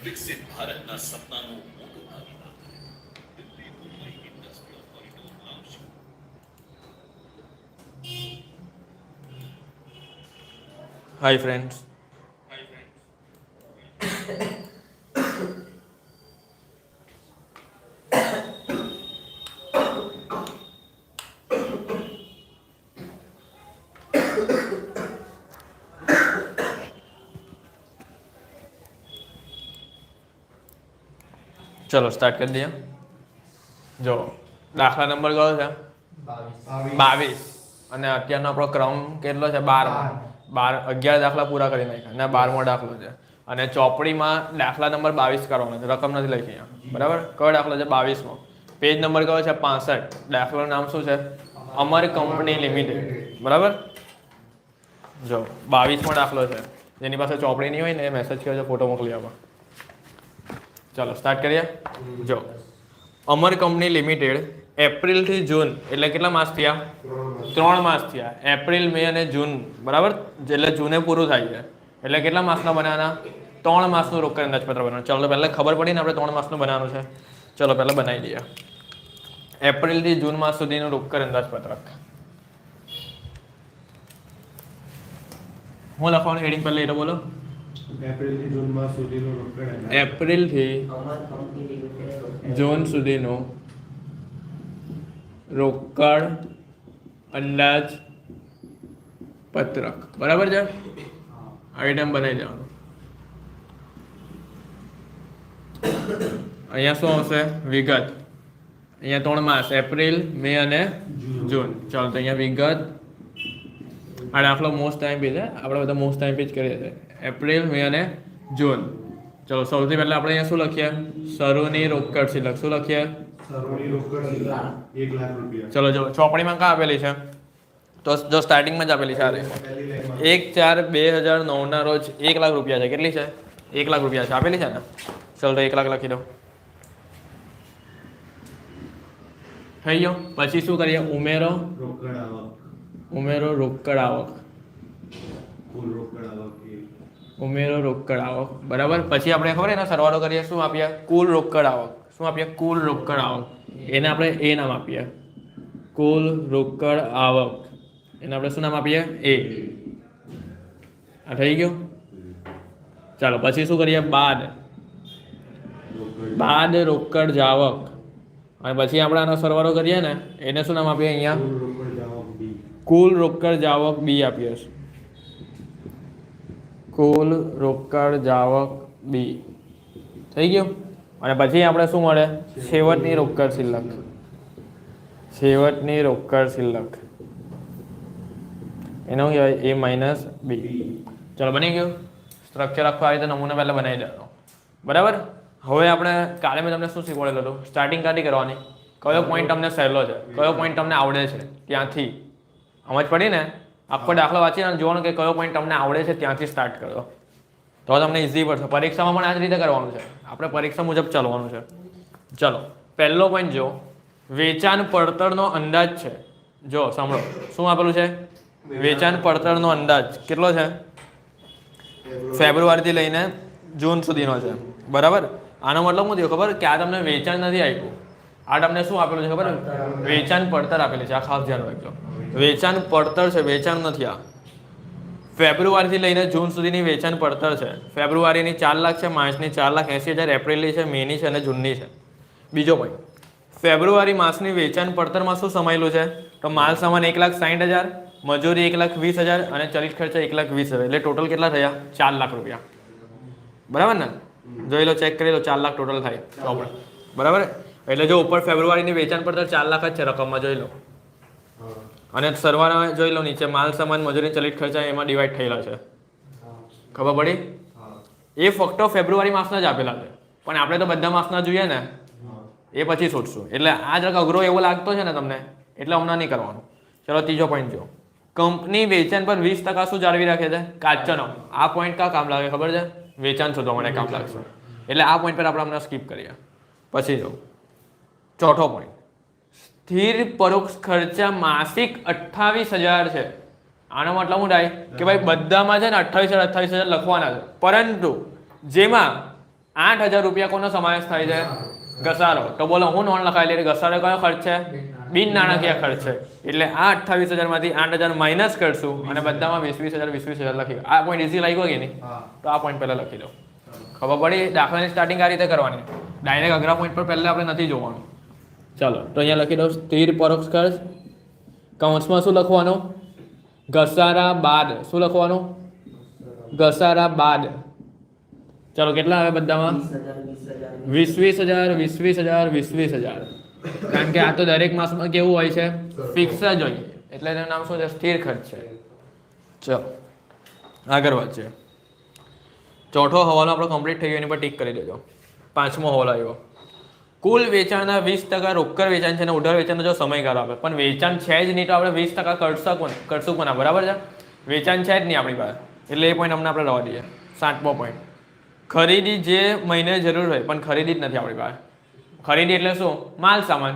વિકસિત ભારતના સપનાનું મોટું ભાગીદાર દિલ્હી મુંબઈ ઇન્ડસ્ટ્રીયલ કોરિડોર લાવશે. હાય ફ્રેન્ડ્સ, ચલો સ્ટાર્ટ કરી દઈએ. જો દાખલા નંબર કયો છે? 22. અને અત્યારનો આપણો ક્રમ કેટલો છે? 12. 11 દાખલા પૂરા કરી નાખ્યા અને 12મો દાખલો છે. અને ચોપડીમાં દાખલા નંબર 22 કરવાનો છે, રકમ નથી લખી અહીંયા. બરાબર? કયો દાખલો છે? 22મો. પેજ નંબર કયો છે? 65. દાખલાનું નામ શું છે? અમર કંપની લિમિટેડ. બરાબર? જો 22મો દાખલો છે. જેની પાસે ચોપડી નહીં હોય ને એ મેસેજ કર્યો છે, ફોટો મોકલી આપો. ચાલો સ્ટાર્ટ કરીએ. જો અમર કંપની લિમિટેડ એપ્રિલ થી જૂન એટલે કેટલા માસ થયા? 3 માસ થયા. એપ્રિલ, મે અને જૂન. બરાબર? એટલે જૂને પૂરું થાય છે એટલે કેટલા માસના બનાવવાના? 3 માસનું રોકડ અંદાજપત્ર બનાવવાનું. ચાલો પહેલા ખબર પડી ને આપણે 3 માસનું બનાવવાનું છે. ચલો પહેલા બનાવી દઈએ. એપ્રિલ થી જૂન માસ સુધીનું રોકડ અંદાજપત્રક. હું લખવાનું હેડિંગ પહેલા એ બોલો. એપ્રિલ થી જૂન માસ સુધીનું રોકડ એપ્રિલ થી જૂન સુધીનું રોકડ અંદાજ પત્રક. બરાબર છે? આઈટમ બનાવી દેવાનું. અહીંયા શું આવશે? વિગત. અહીંયા 3 માસ એપ્રિલ, મે અને જૂન. ચાલો તો અહીંયા વિગત. આ દાખલો મોસ્ટ ટાઈમ પી છે, આપણે બધા મોસ્ટ ટાઈમ પી જ કરીએ છીએ. એપ્રિલ, મે અને જૂન. ચલો સૌથી પહેલા આપણે અહીંયા શું લખીએ? શરૂની રોકડ શિલ્લક. શું લખીએ? શરૂની રોકડ શિલ્લક 1 લાખ રૂપિયા. ચલો જો ચોપડીમાં ક્યાં આપેલી છે? તો જો સ્ટાર્ટિંગમાં જ આપેલી છે. 1/4/2009 ના રોજ 1 લાખ રૂપિયા છે. કેટલી છે? 1 લાખ રૂપિયા છે. આપેલી છે ને? ચલો તો 1 લાખ લખી દો. થઈ ગયો. પછી શું કરીએ? ઉમેરો રોકડ આવક. ઉમેરો રોકડ આવક. કુલ રોકડ આવક ઉમેરો રોકડ આવક. બરાબર? પછી આપણે ખબર એનો સરવાળો કરીએ. શું આપીએ? કુલ રોકડ આવક. શું આપીએ? કુલ રોકડ આવક. એને આપણે એ નામ આપીએ. કુલ રોકડ આવક. એને આપણે શું નામ આપીએ? એ. આ થઈ ગયું. ચાલો પછી શું કરીએ? બાદ રોકડ જાવક. અને પછી આપણે આનો સરવાળો કરીએ ને એને શું નામ આપીએ? અહીંયા કુલ રોકડ જાવક બી આપીએ. કુલ રોકડ જાવક બી. થઈ ગયું. અને પછી આપણે શું મળે? છેવટની રોકડ શિલ્લક. છેવટની રોકડ શિલ્લક એનો કહેવાય એ માઇનસ બી. ચલો બની ગયું. સ્ટ્રક્ચર આખું આવી રીતે નમૂના પહેલાં બનાવી દેવાનો. બરાબર? હવે આપણે કાલે મેં તમને શું શીખવાડેલું હતું? સ્ટાર્ટિંગ ક્યાંથી કરવાની? કયો પોઈન્ટ તમને સહેલો છે, કયો પોઈન્ટ તમને આવડે છે ત્યાંથી. સમજ પડી ને? આખો દાખલો વાંચીને જોવાનું કે કયો પોઈન્ટ તમને આવડે છે ત્યાંથી સ્ટાર્ટ કરો તો તમને ઇઝી પડશે. પરીક્ષામાં પણ આ જ રીતે કરવાનું છે. આપણે પરીક્ષા મુજબ ચાલવાનું છે. ચલો પહેલો પોઈન્ટ જો વેચાણ પડતરનો અંદાજ છે. જો સાંભળો શું આપેલું છે? વેચાણ પડતરનો અંદાજ કેટલો છે? ફેબ્રુઆરીથી લઈને જૂન સુધીનો છે. બરાબર? આનો મતલબ શું થયો ખબર? કે આ તમને વેચાણ નથી આપ્યું, આ તમને શું આપેલું છે ખબર? વેચાણ પડતર આપેલી છે. આ ખાસ ધ્યાન રાખજો. વેચાણ પડતર છે, વેચાણ નથી. આ ફેબ્રુઆરીથી લઈને જૂન સુધીની વેચાણ પડતર છે. ફેબ્રુઆરીની 4 લાખ છે, માર્ચની 4,80,000, એપ્રિલની છે, મેની છે અને જૂનની છે. બીજો પોઈન્ટ, ફેબ્રુઆરી માસની વેચાણ પડતરમાં શું સમાયેલું છે? તો માલ સામાન 1,60,000, મજૂરી 1,20,000 અને ચલિત ખર્ચ 1,20,000. એટલે ટોટલ કેટલા થયા? 4 લાખ રૂપિયા. બરાબર ને? જોઈ લો, ચેક કરી લો. 4 લાખ ટોટલ થાય આપણે. બરાબર? એટલે જો ઉપર ફેબ્રુઆરીની વેચાણ પડતર 4 લાખ જ છે રકમમાં, જોઈ લો. અને સરવાળા જોઈ લો નીચે માલ સામાન, મજૂરી, ચલિત ખર્ચા એમાં ડિવાઈડ થયેલા છે. ખબર પડી? એ ફક્ત ફેબ્રુઆરી માસના જ આપેલા છે, પણ આપણે તો બધા માસના જોઈએ ને, એ પછી શોધશું. એટલે આ જરાક અઘરો એવો લાગતો છે ને તમને, એટલે હમણાં નહીં કરવાનું. ચલો ત્રીજો પોઈન્ટ જો કંપની વેચાણ પર 20% શું જાળવી રાખે છે? કાચો નામ. આ પોઈન્ટ કા કામ લાગે ખબર છે? વેચાણ શોધવા માટે કામ લાગશે. એટલે આ પોઈન્ટ પર આપણે હમણાં સ્કીપ કરીએ. પછી જો ચોથો પોઈન્ટ, સ્થિર પરોક્ષ ખર્ચા માસિક 28,000 છે. આનો મતલબ શું થાય? કે ભાઈ બધામાં છે ને 28,000 લખવાના છે, પરંતુ જેમાં 8,000 રૂપિયા કોનો સમાવેશ થાય છે? ઘસારો. તો બોલો હું નોંધ લખાયેલી એટલે ઘસારો કયો ખર્ચ છે? બિન નાણાકીય ખર્ચ છે. એટલે આ 28,000 માંથી 8,000 માઇનસ કરશું અને બધામાં 20,000 લખી દો. આ પોઈન્ટ ઇઝી લાગ્યો કે નહીં? હા. તો આ પોઈન્ટ પહેલા લખી દો. ખબર પડી? દાખલાની સ્ટાર્ટિંગ આ રીતે કરવાની. ડાયરેક્ટ અઘરા પોઈન્ટ પર પહેલા આપણે નથી જોવાનું. ચાલો તો અહીંયા લખી દો સ્થિર પરોક્ષ ખર્ચ. કૌંસમાં શું લખવાનું? ઘસારા બાદ. શું લખવાનું? ઘસારા બાદ. ચાલો કેટલા આવે બધામાં? 20,000 20,000. કારણ કે આ તો દરેક માસમાં કેવું હોય છે? ફિક્સ જ હોય. એટલે તેનું નામ શું છે? સ્થિર ખર્ચ છે. ચલો આગળ વધીએ. ચોથો હવાલો આપણો કમ્પ્લીટ થઈ ગયો, એની પર ટીક કરી દેજો. પાંચમો હવાલો આવ્યો. કુલ વેચાણના 20% રોકડ વેચાણ છે અને ઉધાર વેચાણનો જો સમયગાળો આપે, પણ વેચાણ છે જ નહીં તો આપણે 20% કરશું કોના? બરાબર છે? વેચાણ છે જ નહીં આપણી પાસે, એટલે એ પોઈન્ટ અમને આપણે રવા દઈએ. 7મો પોઈન્ટ. ખરીદી જે મહિને જરૂર હોય પણ ખરીદી જ નથી આપણી પાસે. ખરીદી એટલે શું? માલ સામાન.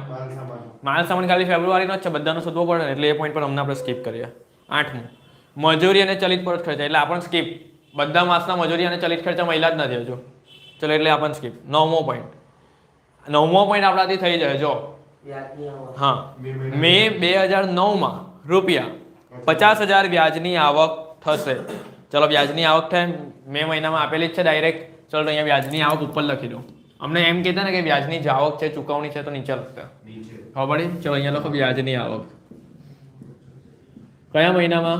માલ સામાન ખાલી ફેબ્રુઆરીનો જ છે, બધાનો શોધવો પડે ને, એટલે એ પોઈન્ટ પર અમને આપણે સ્કીપ કરીએ. 8મું. મજૂરી અને ચલિત પરોક્ષ ખર્ચ, એટલે આપણને સ્કીપ. બધા માસના મજૂરી અને ચલિત ખર્ચા મહિલા જ નથી હજુ. ચલો એટલે આપણને સ્કીપ. 9મો પોઈન્ટ. 9મો પોઈન્ટ આપણાથી થઈ જાય જો. હા, મે 2009માં રૂપિયા 50,000 વ્યાજની આવક થશે. ચલો વ્યાજની આવક થાય મે મહિનામાં આપેલી જ છે ડાયરેક્ટ. ચલો તો અહીંયા વ્યાજની આવક ઉપર લખી દો. અમને એમ કહેતા ને કે વ્યાજની જે આવક છે ચૂકવણી છે તો નીચે લખતા. ખબર પડી? ચલો અહીંયા લખો વ્યાજની આવક. કયા મહિનામાં?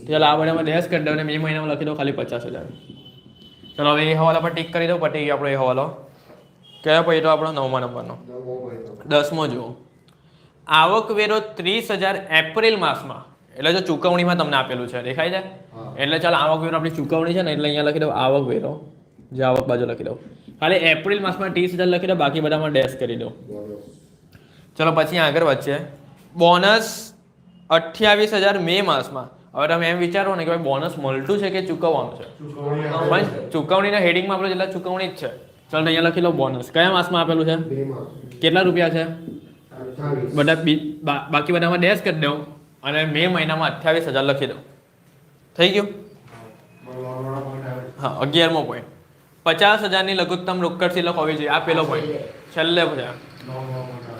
ચાલો આ બધામાં ડેશ કરી દો અને મે મહિનામાં લખી દો ખાલી 50,000. ચલો હવે એ હવાલા પર ટીક કરી દો. પટી ગયો આપણો એ હવાલો. કયો પડ્યો આપણો? 9મા નંબરનો. 10મો જુઓ. આવકવેરો 30,000 એપ્રિલ માસમાં, એટલે જો ચૂકવણીમાં તમને આપેલું છે દેખાય છે. એટલે ચાલો આવકવેરો આપણી ચૂકવણી છે ને એટલે અહીંયા લખી દો આવકવેરો. જે આવક બાજુ લખી દો. ખાલી એપ્રિલ માસમાં 30,000 લખી દો, બાકી બધામાં ડેશ કરી દો. ચલો પછી આગળ વધશે. બોનસ 28,000 મે માસમાં. હવે તમે એમ વિચારો ને કે ભાઈ બોનસ મળતું છે કે ચૂકવવાનું છે? પણ ચૂકવણીના હેડિંગમાં આપણે જેટલા ચૂકવણી જ છે. ચાલો અહીંયા લખી લો બોનસ. કયા માસમાં આપેલું છે? કેટલા રૂપિયા છે? બધા બાકી બધામાં ડેશ કરી દો અને મે મહિનામાં 28,000 લખી દો. થઈ ગયું? હા, 11મો પોઈન્ટ. 50,000ની લઘુત્તમ રોકડ શિલ્લક હોવી જોઈએ. આ પેલો પોઈન્ટ છેલ્લે છે.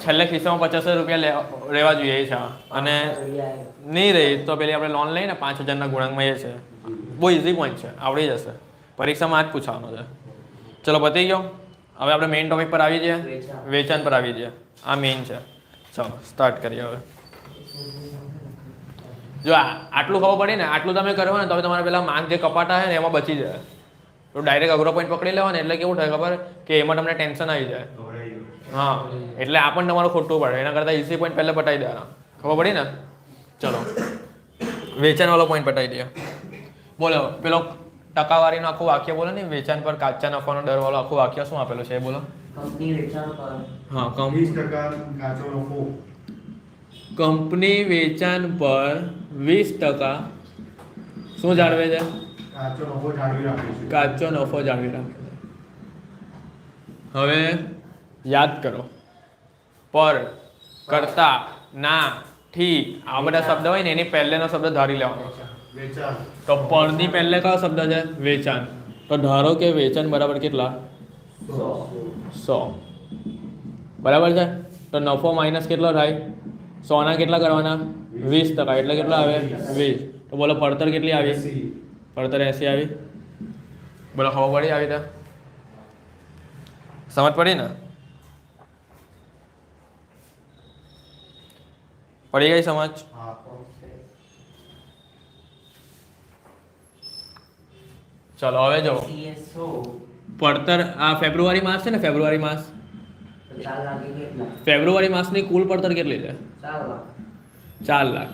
છેલ્લે ખિસ્સામાં 50,000 રૂપિયા રહેવા જોઈએ છે. અને નહીં રહી તો પેલી આપણે લોન લઈને 5,000ના ગુણાંકમાં એ છે. બહુ ઇઝી પોઈન્ટ છે, આવડી જશે. પરીક્ષામાં આ જ પૂછવાનો છે. ચલો પતી ગયો. હવે આપણે મેઇન ટોપિક પર આવી જઈએ. વેચાણ પર આવી જઈએ. આ મેઇન છે. ચલો સ્ટાર્ટ કરીએ હવે. જો આટલું ખબર પડી ને, આટલું તમે કરો ને તો તમારે પેલા માર્ક જે કપાટા છે ને એમાં બચી જાય. તો ડાયરેક્ટ અઘરો પોઈન્ટ પકડી લેવાનો એટલે કેવું થાય ખબર કે એમાં તમને ટેન્શન આવી જાય. હા, એટલે આ પણ તમારું ખોટું પડે. એના કરતાં ઇઝી પોઈન્ટ પહેલા પટાઈ દેવાના. ખબર પડી ને? ચલો વેચાણ વાળો પોઈન્ટ પટાઈ દે. બોલો પેલો ટકાવારીનું આખું વાક્ય બોલો ને. વેચાણ પર કાચા નફાનો દર વાળો આખું વાક્ય શું આપેલું છે એ બોલો. કંપની વેચાણ પર હા, 20% કાચો નફો. કંપની વેચાણ પર 20% શું જાળવે છે? કાચો નફો જાળવી રાખે છે. કાચો નફો જાળવી રાખે છે. હવે યાદ કરો. પર, કરતા, ના, થી આ બધા શબ્દ હોય ને એની પહેલેનો શબ્દ ધારી લેવાનો છે. વેચાણ. તો પરની પહેલે કયો શબ્દ છે? વેચાણ. તો ધારો કે વેચાણ બરાબર કેટલા? 100. બરાબર છે? તો નફો માઇનસ કેટલો થાય? 100ના કેટલા કરવાના? 20%. એટલે કેટલા આવે? 20. તો બોલો પડતર કેટલી આવી? પડતર 80 આવી. બોલો ખબર પડી આવી તો? સમજ પડી ને? પડી ગઈ સમજ? હા. ચલો હવે જો CSO પડતર આ ફેબ્રુઆરી માસ છે ને, ફેબ્રુઆરી માસ. 4 લાખ કેટલા? ફેબ્રુઆરી માસની કુલ પડતર કેટલી છે? 4 લાખ. 4 લાખ.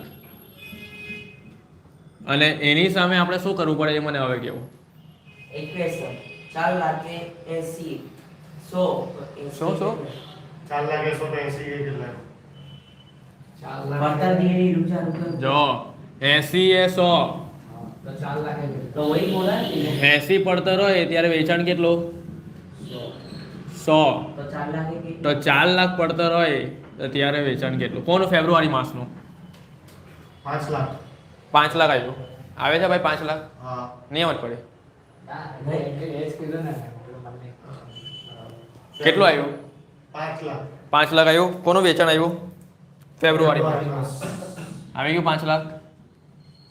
અને એની સામે આપણે શું કરવું પડે એ મને હવે કેવું. ઇક્વેશન 4 લાખ ને 80 100 શું? 4 લાખ 180 કેટલા? 4 લાખ પડતર દીની રૂપિયા જો 80 એ 100. તો 4 લાખ તો વહી બોલા ને 80 પડતર હોય ત્યારે વેચાણ કેટલું? 100. તો 4 લાખ તો 4 લાખ પડતર હોય તો ત્યારે વેચાણ કેટલું? કોનું? ફેબ્રુઆરી માસનું. 5 લાખ. 5 લાખ આવ્યું. આવે છે ભાઈ 5 લાખ? હા. નિયમ જ પડે. કેટલું આવ્યું? 5 લાખ 5 લાખ આવ્યું. કોનું વેચાણ આવ્યું? ફેબ્રુઆરી માસ. આવી ગયું 5 લાખ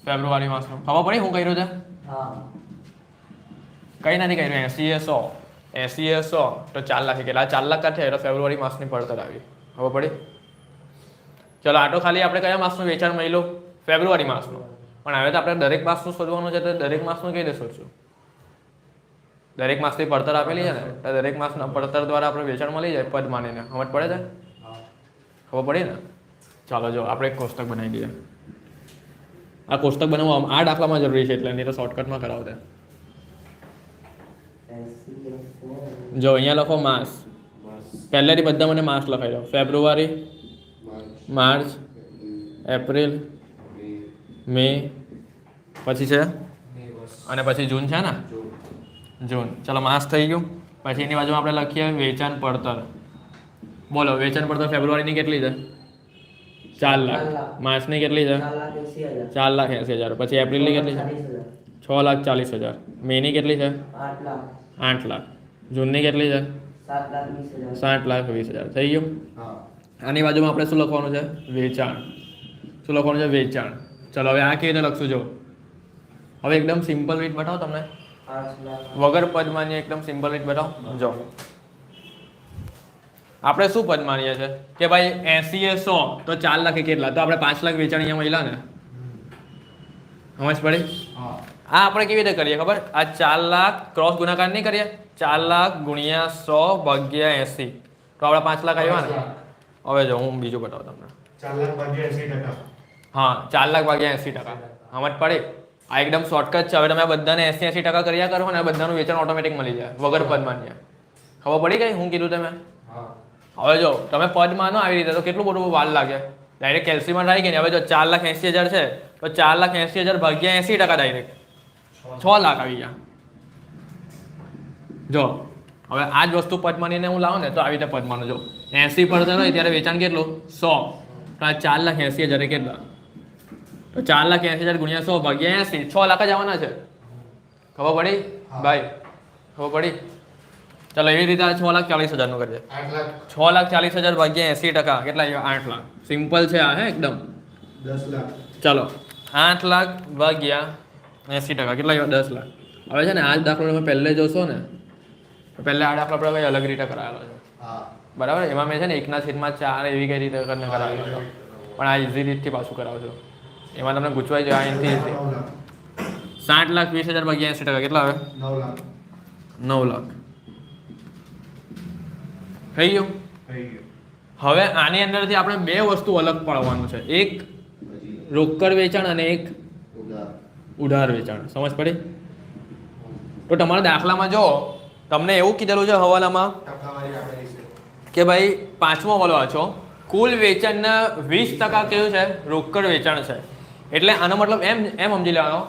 ફેબ્રુઆરી માસનું. ખબર પડી હું કર્યું છે? હા કઈ નથી કર્યું. 80 એ 100 80 એ 100 તો 4 લાખ કેટલા? 4 લાખ કાઢે એટલે ફેબ્રુઆરી માસની પડતર આવી. ખબર પડી? ચલો આ તો ખાલી આપણે કયા માસનું વેચાણ મળ્યું? ફેબ્રુઆરી માસનું. પણ હવે તો આપણે દરેક માસનું શોધવાનું છે તો દરેક માસનું કઈ રીતે શોધશું? દરેક માસની પડતર આપેલી છે ને તો દરેક માસના પડતર દ્વારા આપણે વેચાણ મળી જાય પદ માનીને. સમજ પડે છે? ખબર પડી ને? ચાલો જો આપણે એક કોષ્ટક બનાવી દઈએ. આ કોષ્ટક બનાવવા આ દાખલામાં જરૂરી છે એટલે નહીં તો શોર્ટકટમાં કરાવતા. જો અહીંયા લખો માસ. પહેલેથી બધા મને માસ લખાઈ દો. ફેબ્રુઆરી, માર્ચ, એપ્રિલ, મે, પછી છે અને પછી જૂન છે ને? જૂન. ચલો માસ થઈ ગયું. પછી એની બાજુમાં આપણે લખીએ વેચાણ પડતર. બોલો વેચાણ પડતર ફેબ્રુઆરીની કેટલી છે? 4 લાખ. માર્ચની કેટલી છે? 4,80,000. પછી એપ્રિલની કેટલી છે? 6,40,000. મેની કેટલી છે? 8 લાખ. જૂનની કેટલી છે? 7,20,000. થઈ ગયું. આની બાજુમાં આપણે શું લખવાનું છે? વેચાણ. શું લખવાનું છે? વેચાણ. ચલો હવે આ કેવી રીતે લખશું? જો હવે એકદમ સિમ્પલ રીત બતાવો તમને, વગર પદ માનીએ એકદમ સિમ્પલ રીત બતાવો. જો આપણે શું પદ માનીએ છીએ કે ભાઈ 80 એ 100 તો 4 લાખ કેટલા? તો આપણે 5 લાખ વેચાણ અહીંયા મળ્યા ને. સમજ પડી? આ આપણે કેવી રીતે કરીએ ખબર? આ 4 લાખ ક્રોસ ગુણાકાર નહીં કરીએ? 4 લાખ ગુણ્યા 100 ભાગ્યા 80 તો આપણે 5 લાખ આવ્યા ને. હવે જો હું બીજું બતાવું તમને. 4 લાખ ભાગ્યા 80%. હા 4 લાખ ભાગ્યા 80%. સમજ પડી? આ એકદમ શોર્ટકટ છે. હવે તમે બધાને 80% કર્યા કરો ને બધાનું વેચાણ ઓટોમેટિક મળી જાય વગર પદ માન્ય. ખબર પડી ગઈ હું કીધું તમે? હવે જો તમે પદ માનો આવી રીતે તો કેટલું બધું વાર લાગે. ડાયરેક્ટ કેલ્સીમાં આવી ગઈ ને. હવે જો 4,80,000 છે તો 4,80,000 ભાગ્યા 80% ડાયરેક્ટ 6 લાખ આવી ગયા. જો હવે આ જ વસ્તુ પદ માનીને હું લાવું ને તો આવી રીતે પદ માનો. જો 80 પડતર હોય ત્યારે વેચાણ કેટલું? 100. તો આ 4,80,000 કેટલા? તો 4,80,000 ગુણ્યા 100 ભાગ્યા 80 6 લાખ જ આવવાના છે. ખબર પડી ભાઈ? ખબર પડી? ચલો એવી રીતે 6,40,000 નું કરજે. 6,40,000 ભાગ્યા 80% કેટલા આવ્યા? 8 લાખ. સિમ્પલ છે આ હે એકદમ. 10 લાખ. ચલો 8 લાખ ભાગ્યા 80% કેટલા આવ્યા? 10 લાખ. હવે છે ને આ જ દાખલો તમે પહેલે જોશો ને પહેલા આ દાખલો આપણે કઈ અલગ રીતે કરાયેલો છે. બરાબર? એમાં મેં છે ને 1/4 એવી કઈ રીતે કરીને કરાવેલો હતો. પણ આ ઇઝી રીતથી પાછું કરાવજો. એમાં તમને ગુચવાઈ જાય અહીંથી 60,20,000 ભાગ્યા 80% કેટલા આવે? 9 લાખ. 9 લાખ. થઈ ગયું. હવે આની અંદરથી આપણે બે વસ્તુ અલગ પાડવાનું છે. એક રોકડ વેચાણ અને એક ઉધાર વેચાણ. સમજ પડી? તો તમારા દાખલામાં જો તમને એવું કીધેલું છે હવાલામાં કે ભાઈ 5મો વાળો વાંચો કુલ વેચાણના 20% કેવું છે? રોકડ વેચાણ છે. એટલે આનો મતલબ એમ સમજી લેવાનો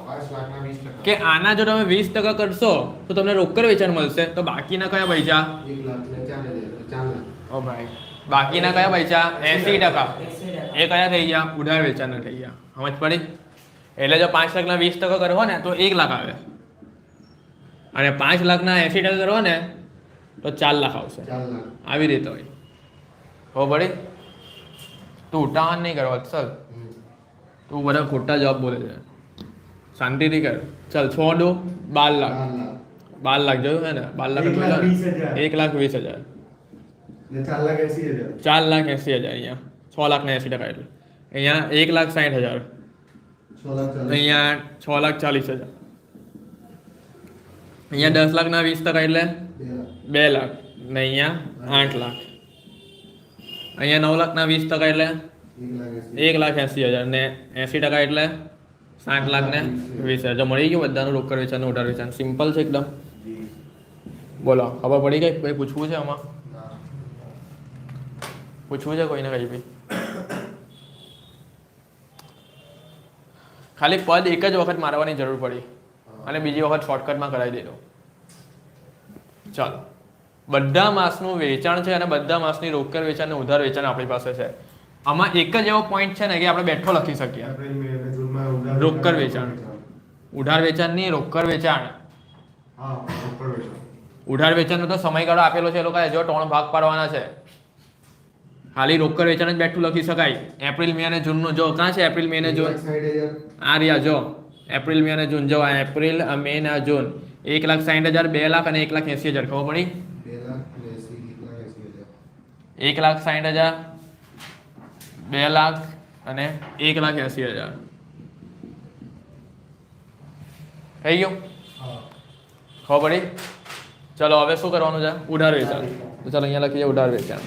કે આના જો તમે 20% કરશો તો તમને રોકડ વેચાણ મળશે. તો બાકીના કયા પૈસા? 1,04,000. ઓ ભાઈ બાકીના કયા પૈસા? 80%. એ કયા થઈ ગયા? ઉધાર વેચાણના થઈ ગયા. સમજ પડી? એટલે જો 5 લાખના 20% કરવો ને તો 1 લાખ આવે અને 5 લાખના 80% કરવો ને તો 4 લાખ આવશે. 4 લાખ. આવી રીતે હોય. ખબર પડી? તું ઉઠાવણ નહીં કરો સર. તું બધા ખોટા જવાબ બોલે છે. શાંતિથી કર. ચાલ 6 દો 12 લાખ. 12 લાખ જોયું હે ને? 12 લાખ 1,20,000. 4,80,000. 4,80,000 અહીંયા 6 લાખના 80% એટલે અહીંયા 1,60,000. 6,40,000. અહીંયા 6,40,000. અહીંયા 10 લાખના 20% એટલે 2 લાખ ને અહીંયા 8 લાખ. અહીંયા 9 લાખના 20% એટલે 1,80,000 ને 80% એટલે 60 લાખ ને 20,000. જો મળી ગયું બધાનું રોકડ વેચાણ ઉધાર વેચાણ. સિમ્પલ છે એકદમ. બોલો ખબર પડી ગઈ? કોઈ પૂછવું છે આમાં? પૂછવું છે કોઈને કઈ બી? ખાલી પદ એક જ વખત મારવાની જરૂર પડી અને બીજી વખત શોર્ટકટમાં કરાવી દેજો. ચાલો બધા માસનું વેચાણ છે અને બધા માસની રોકડ વેચાણ અને ઉધાર વેચાણ આપણી પાસે છે. આમાં એક જ એવો પોઈન્ટ છે ને કે આપણે બેઠો લખી શકીએ. રોકડ વેચાણ. ઉધાર વેચાણ ની રોકડ વેચાણ. ઉધાર વેચાણનો તો સમયગાળો આપેલો છે એ લોકોએ જો 3 ભાગ પાડવાના છે. ખાલી રોકડ વેચાણ જ બેઠું લખી શકાય. એપ્રિલ મે અને જૂનનું જો ક્યાં છે એપ્રિલ મે અને જૂન 60,000 આ રહ્યા જો એપ્રિલ મે અને જૂન જો આ એપ્રિલ મે અને જૂન 1,60,000 2 લાખ અને 1,80,000 ખબર પડી 1,60,000 2 લાખ અને 1,80,000 થઈ ગયું ખબર પડી. ચલો હવે શું કરવાનું છે ઉધાર વેચાણ. તો ચાલો અહીંયા લખીએ ઉધાર વેચાણ.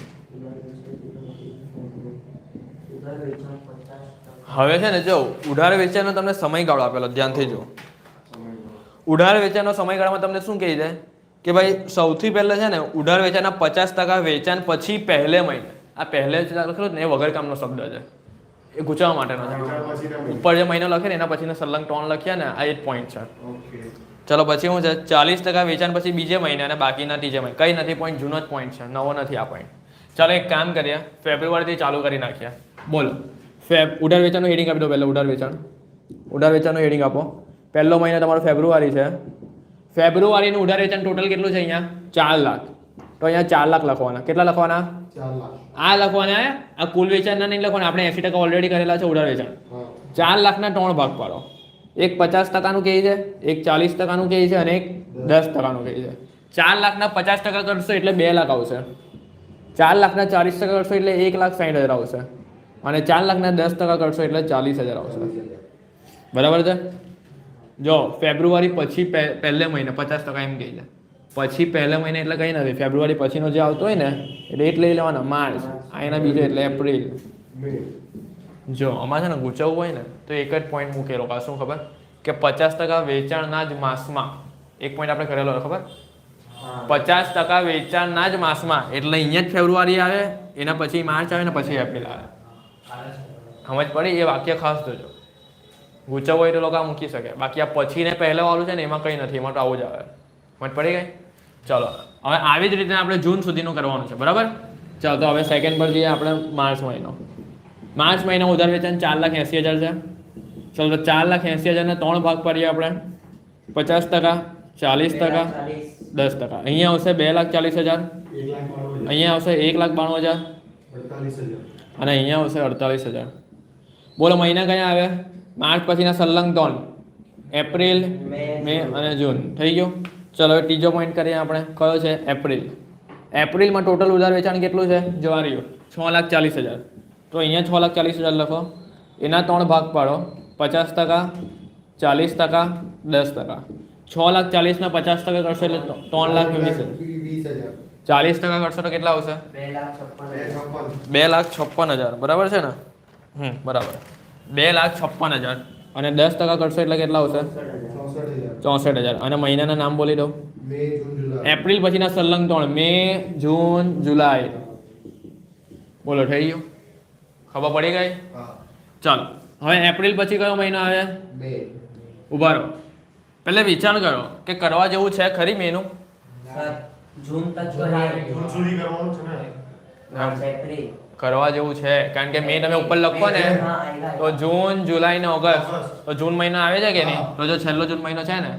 હવે છે ને જો ઉધાર વેચાણનો તમને સમયગાળો આપેલો ધ્યાનથી જો. ઉધાર વેચાણનો સમયગાળામાં તમને શું કહે છે કે ભાઈ સૌથી પહેલા છે ને ઉધાર વેચાણના 50% વેચાણ પછી પહેલે મહિને આ પહેલે લખેલો ને એ વગર કામનો શબ્દ છે એ ગુચાવવા માટેનો છે. ઉપર જે મહિનો લખે ને એના પછીનો સલંગ 3 લખ્યા ને આ 8 પોઈન્ટ છે. ચલો પછી શું છે 40% વેચાણ પછી બીજે મહિને અને બાકીના ત્રીજે મહિને કઈ નથી પોઈન્ટ જૂનો જ પોઈન્ટ છે નવો નથી આ પોઈન્ટ. ચાલો એક કામ કરીએ ફેબ્રુઆરીથી ચાલુ કરી નાખીએ. બોલો ઉધાર વેચાણનું હેડિંગ આપી દો પહેલાં ઉધાર વેચાણનું હેડિંગ આપો. પહેલો મહિનો તમારો ફેબ્રુઆરી છે. ફેબ્રુઆરીનું ઉધાર વેચાણ ટોટલ કેટલું છે અહીંયા 4 લાખ. તો અહીંયા 4 લાખ લખવાના. કેટલા લખવાના 4 લાખ આ લખવાના. આ કુલ વેચાણના નહીં લખવાના આપણે 80% ઓલરેડી કરેલા છે ઉધાર વેચાણ. 4 લાખના 3 ભાગ પાડો. એક 50%નું કહે છે એક 40%નું કહે છે અને એક 10%નું કહે છે. 4 લાખના 50% કરશો એટલે 2 લાખ આવશે. 4 લાખના 40% કરશો એટલે 1,60,000 આવશે અને 4 લાખના 10% કરશો એટલે 40,000 આવશે. બરાબર છે. જો ફેબ્રુઆરી પછી પહેલે મહિને 50% એમ કહે છે. પછી પહેલે મહિને એટલે કંઈ નથી ફેબ્રુઆરી પછીનો જે આવતો હોય ને એટલે એ લઈ લેવાના માર્ચ આ એના બીજો એટલે એપ્રિલ. જો આમાં છે ને ગુચવવું હોય ને તો એક જ પોઈન્ટ મૂકેલો શું ખબર કે 50% વેચાણના જ માસમાં એક પોઈન્ટ આપણે કરેલો ખબર 50% વેચાણના જ માસમાં એટલે અહીંયા જ ફેબ્રુઆરી આવે એના પછી માર્ચ આવે ને પછી એપ્રિલ આવે. સમજ પડી એ વાક્ય ખાસ જોજો. ગુચવવું હોય તો લોકો આ મૂકી શકે બાકી આ પછી ને પહેલા વાળું છે ને એમાં કંઈ નથી એમાં તો આવું જ આવે. સમજ પડી ગઈ. ચલો હવે આવી જ રીતે આપણે જૂન સુધીનું કરવાનું છે બરાબર. ચાલો તો હવે સેકન્ડ પર જઈએ આપણે માર્ચ મહિનો ઉધાર વેચાણ 4,80,000 છે. ચલો તો 4,80,000 ને 3 ભાગ પાડીએ આપણે 50%, 40%, 10%. અહીંયા આવશે 2,40,000 અહીંયા આવશે 1,92,000 અને અહીંયા આવશે 48,000. બોલો મહિના કયા આવે માર્ચ પછીના સલંગ 3 એપ્રિલ મે અને જૂન થઈ ગયું. ચલો હવે ત્રીજો પોઈન્ટ કરીએ આપણે કયો છે એપ્રિલમાં ટોટલ ઉધાર વેચાણ કેટલું છે જોવા રહ્યું 6,40,000. તો અહીંયા 6,40,000 લખો એના 3 ભાગ પાડો 50%, 40%, 10%. 6,40,000 ના 50% કરશો એટલે 3,20,000. 40% કરશો તો કેટલા આવશે 2,56,000. બરાબર છે ને બરાબર 2,56,000 અને 10% કરશો એટલે કેટલા આવશે 64,000. અને મહિનાના નામ બોલી દો એપ્રિલ પછીના સલંગ 3 મે જૂન જુલાઈ. બોલો થઈ ગયું ખબર પડી ગઈ. ચાલો હવે એપ્રિલ પછી કયો મહિનો આવે ઉભા રહો પહેલે વિચાર કરો કે કરવા જેવું છે ખરી મેનું જૂન તક કરવા જેવું છે કારણ કે મે તમે ઉપર લખો ને તો જૂન જુલાઈ ને ઓગસ્ટ તો જૂન મહિનો આવે છે કે નહીં. તો જો છેલ્લો જૂન મહિનો છે ને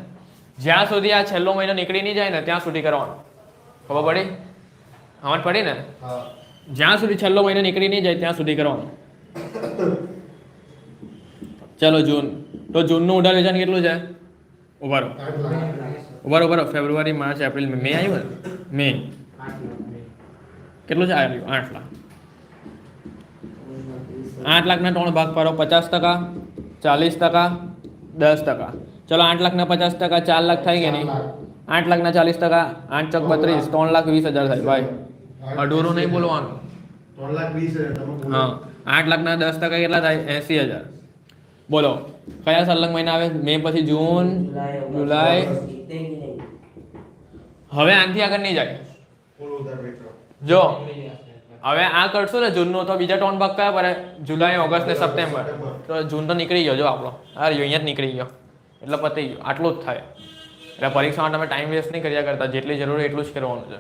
જ્યાં સુધી આ છેલ્લો મહિનો નીકળી નહીં જાય ને ત્યાં સુધી કરવાનું. ખબર પડી સમજ પડી ને જ્યાં સુધી છેલ્લો મહિનો નીકળી નહીં જાય ત્યાં સુધી કરવાનું. ચલો જૂન તો જૂનનું ઉધાર વેચાણ કેટલું છે ઉભા રહો ફેબ્રુઆરી માર્ચ એપ્રિલ મે આવ્યું ને મે કેટલું છે આવ્યું 8 લાખ. 8 લાખના 3 ભાગ પાડો 50%, 40%, 10%. ચલો 8 લાખના 50% 4 લાખ થાય કે નહીં 8 લાખના 40% 8 ચોક 32 3,20,000 થાય ભાઈ. અઢૂરું નહીં બોલવાનું 3,20,000 હા 8 લાખના 10% કેટલા થાય 80,000. બોલો કયા સલંગ મહિના આવે મે પછી જૂન જુલાઈ. હવે આનાથી આગળ નહીં જાય જો હવે આ કરશો ને જૂનનો તો બીજા 3 ભાગ કયા પડે જુલાઈ ઓગસ્ટ ને સપ્ટેમ્બર. તો જૂન તો નીકળી ગયો જો આપણો અહીંયા જ નીકળી ગયો એટલે પતી ગયું આટલું જ થાય. એટલે પરીક્ષામાં તમે ટાઈમ વેસ્ટ નહીં કર્યા કરતા જેટલી જરૂર હોય એટલું જ કરવાનું છે.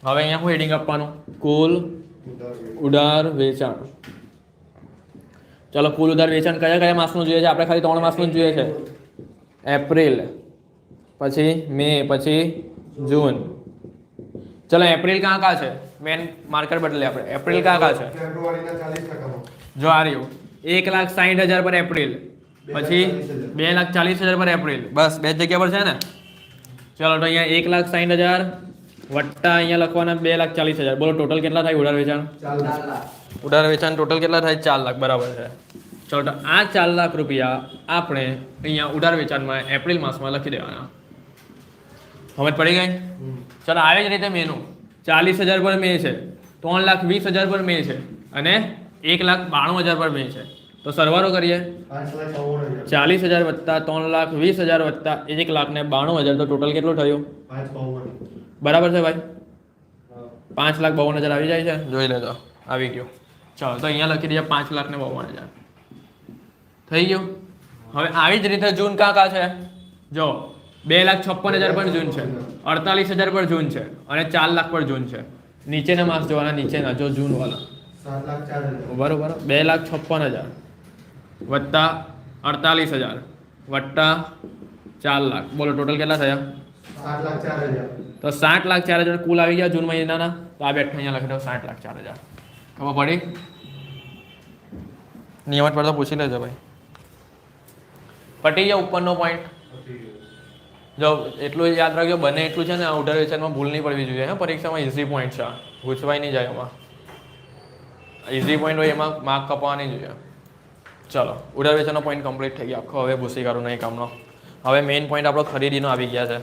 હવે અહીંયા શું હેડિંગ આપવાનું કુલ ઉધાર વેચાણ. ચલો કુલ ઉધાર વેચાણ કયા માસનું જોઈએ છે આપણે ખાલી 3 માસનું જ જોઈએ છે એપ્રિલ પછી મે પછી જૂન ચલો એપ્રિલ કાં છે મેન માર્કર બદલે આપણે એપ્રિલ કાં છે ફેબ્રુઆરીના 40%. જો આ રહ્યું 1,60,000 પર એપ્રિલ પછી 2,40,000 પર એપ્રિલ બસ બે જ જગ્યા પર છે ને ચલો તો અહીંયા 1,60,000 વત્તા અહીંયા લખવાના 2,40,000 બોલો ટોટલ કેટલા થાય ઉડાર વેચાણ 4 લાખ ઉડાર વેચાણ ટોટલ કેટલા થાય 4 લાખ બરાબર છે ચલો તો આ 4 લાખ રૂપિયા આપણે અહીંયા ઉડાર વેચાણમાં એપ્રિલ માસમાં લખી દેવાના સમજ પડી ગઈ ચલો આવી જ રીતે મેનું 40,000 પર મે છે 3,20,000 પર મે છે અને 1,92,000 પર મે છે તો સરવાળો કરીએ 5,52,000. 40,000 વત્તા 3,20,000 વત્તા 1,92,000 તો ટોટલ કેટલું થયું 5,52. બરાબર છે ભાઈ 5,52,000 આવી જાય છે જોઈ લેજો આવી ગયો ચાલો તો અહીંયા લખી દઈએ 5,52,000 થઈ ગયું હવે આવી જ રીતે જૂન કાં છે જો 2,56,000 પર જૂન છે 48,000 પર જૂન છે અને 4 લાખ પર જૂન છે નીચેના માસ જોવાના નીચેના જો જૂન વાળા 7,04,000. બરોબર 2,56,000 વત્તા 48,000 વત્તા 4 લાખ બોલો ટોટલ કેટલા થયા 7,04,000. તો 60,04,000 કુલ આવી ગયા જૂન મહિનાના તો આ બેઠા અહીંયા લખી દો 60,04,000 ખબર પડી નિયમિત પર તો પૂછી લેજો ભાઈ પટી ગયા ઉપરનો પોઈન્ટ જો એટલું યાદ રાખજો બને એટલું છે ને આ ઉડાર વેચાણમાં ભૂલ નહીં પડવી જોઈએ હા પરીક્ષામાં ઇઝી પોઈન્ટ છે પૂછવાય નહીં જાય એમાં ઇઝી પોઈન્ટ હોય એમાં માર્ક કપાવા નહીં જોઈએ ચલો ઉડાર વેચાણનો પોઈન્ટ કમ્પ્લીટ થઈ ગયો આખો હવે ભૂસી કાઢું નહીં કામનો હવે મેઇન પોઈન્ટ આપણો ખરીદીનો આવી ગયા છે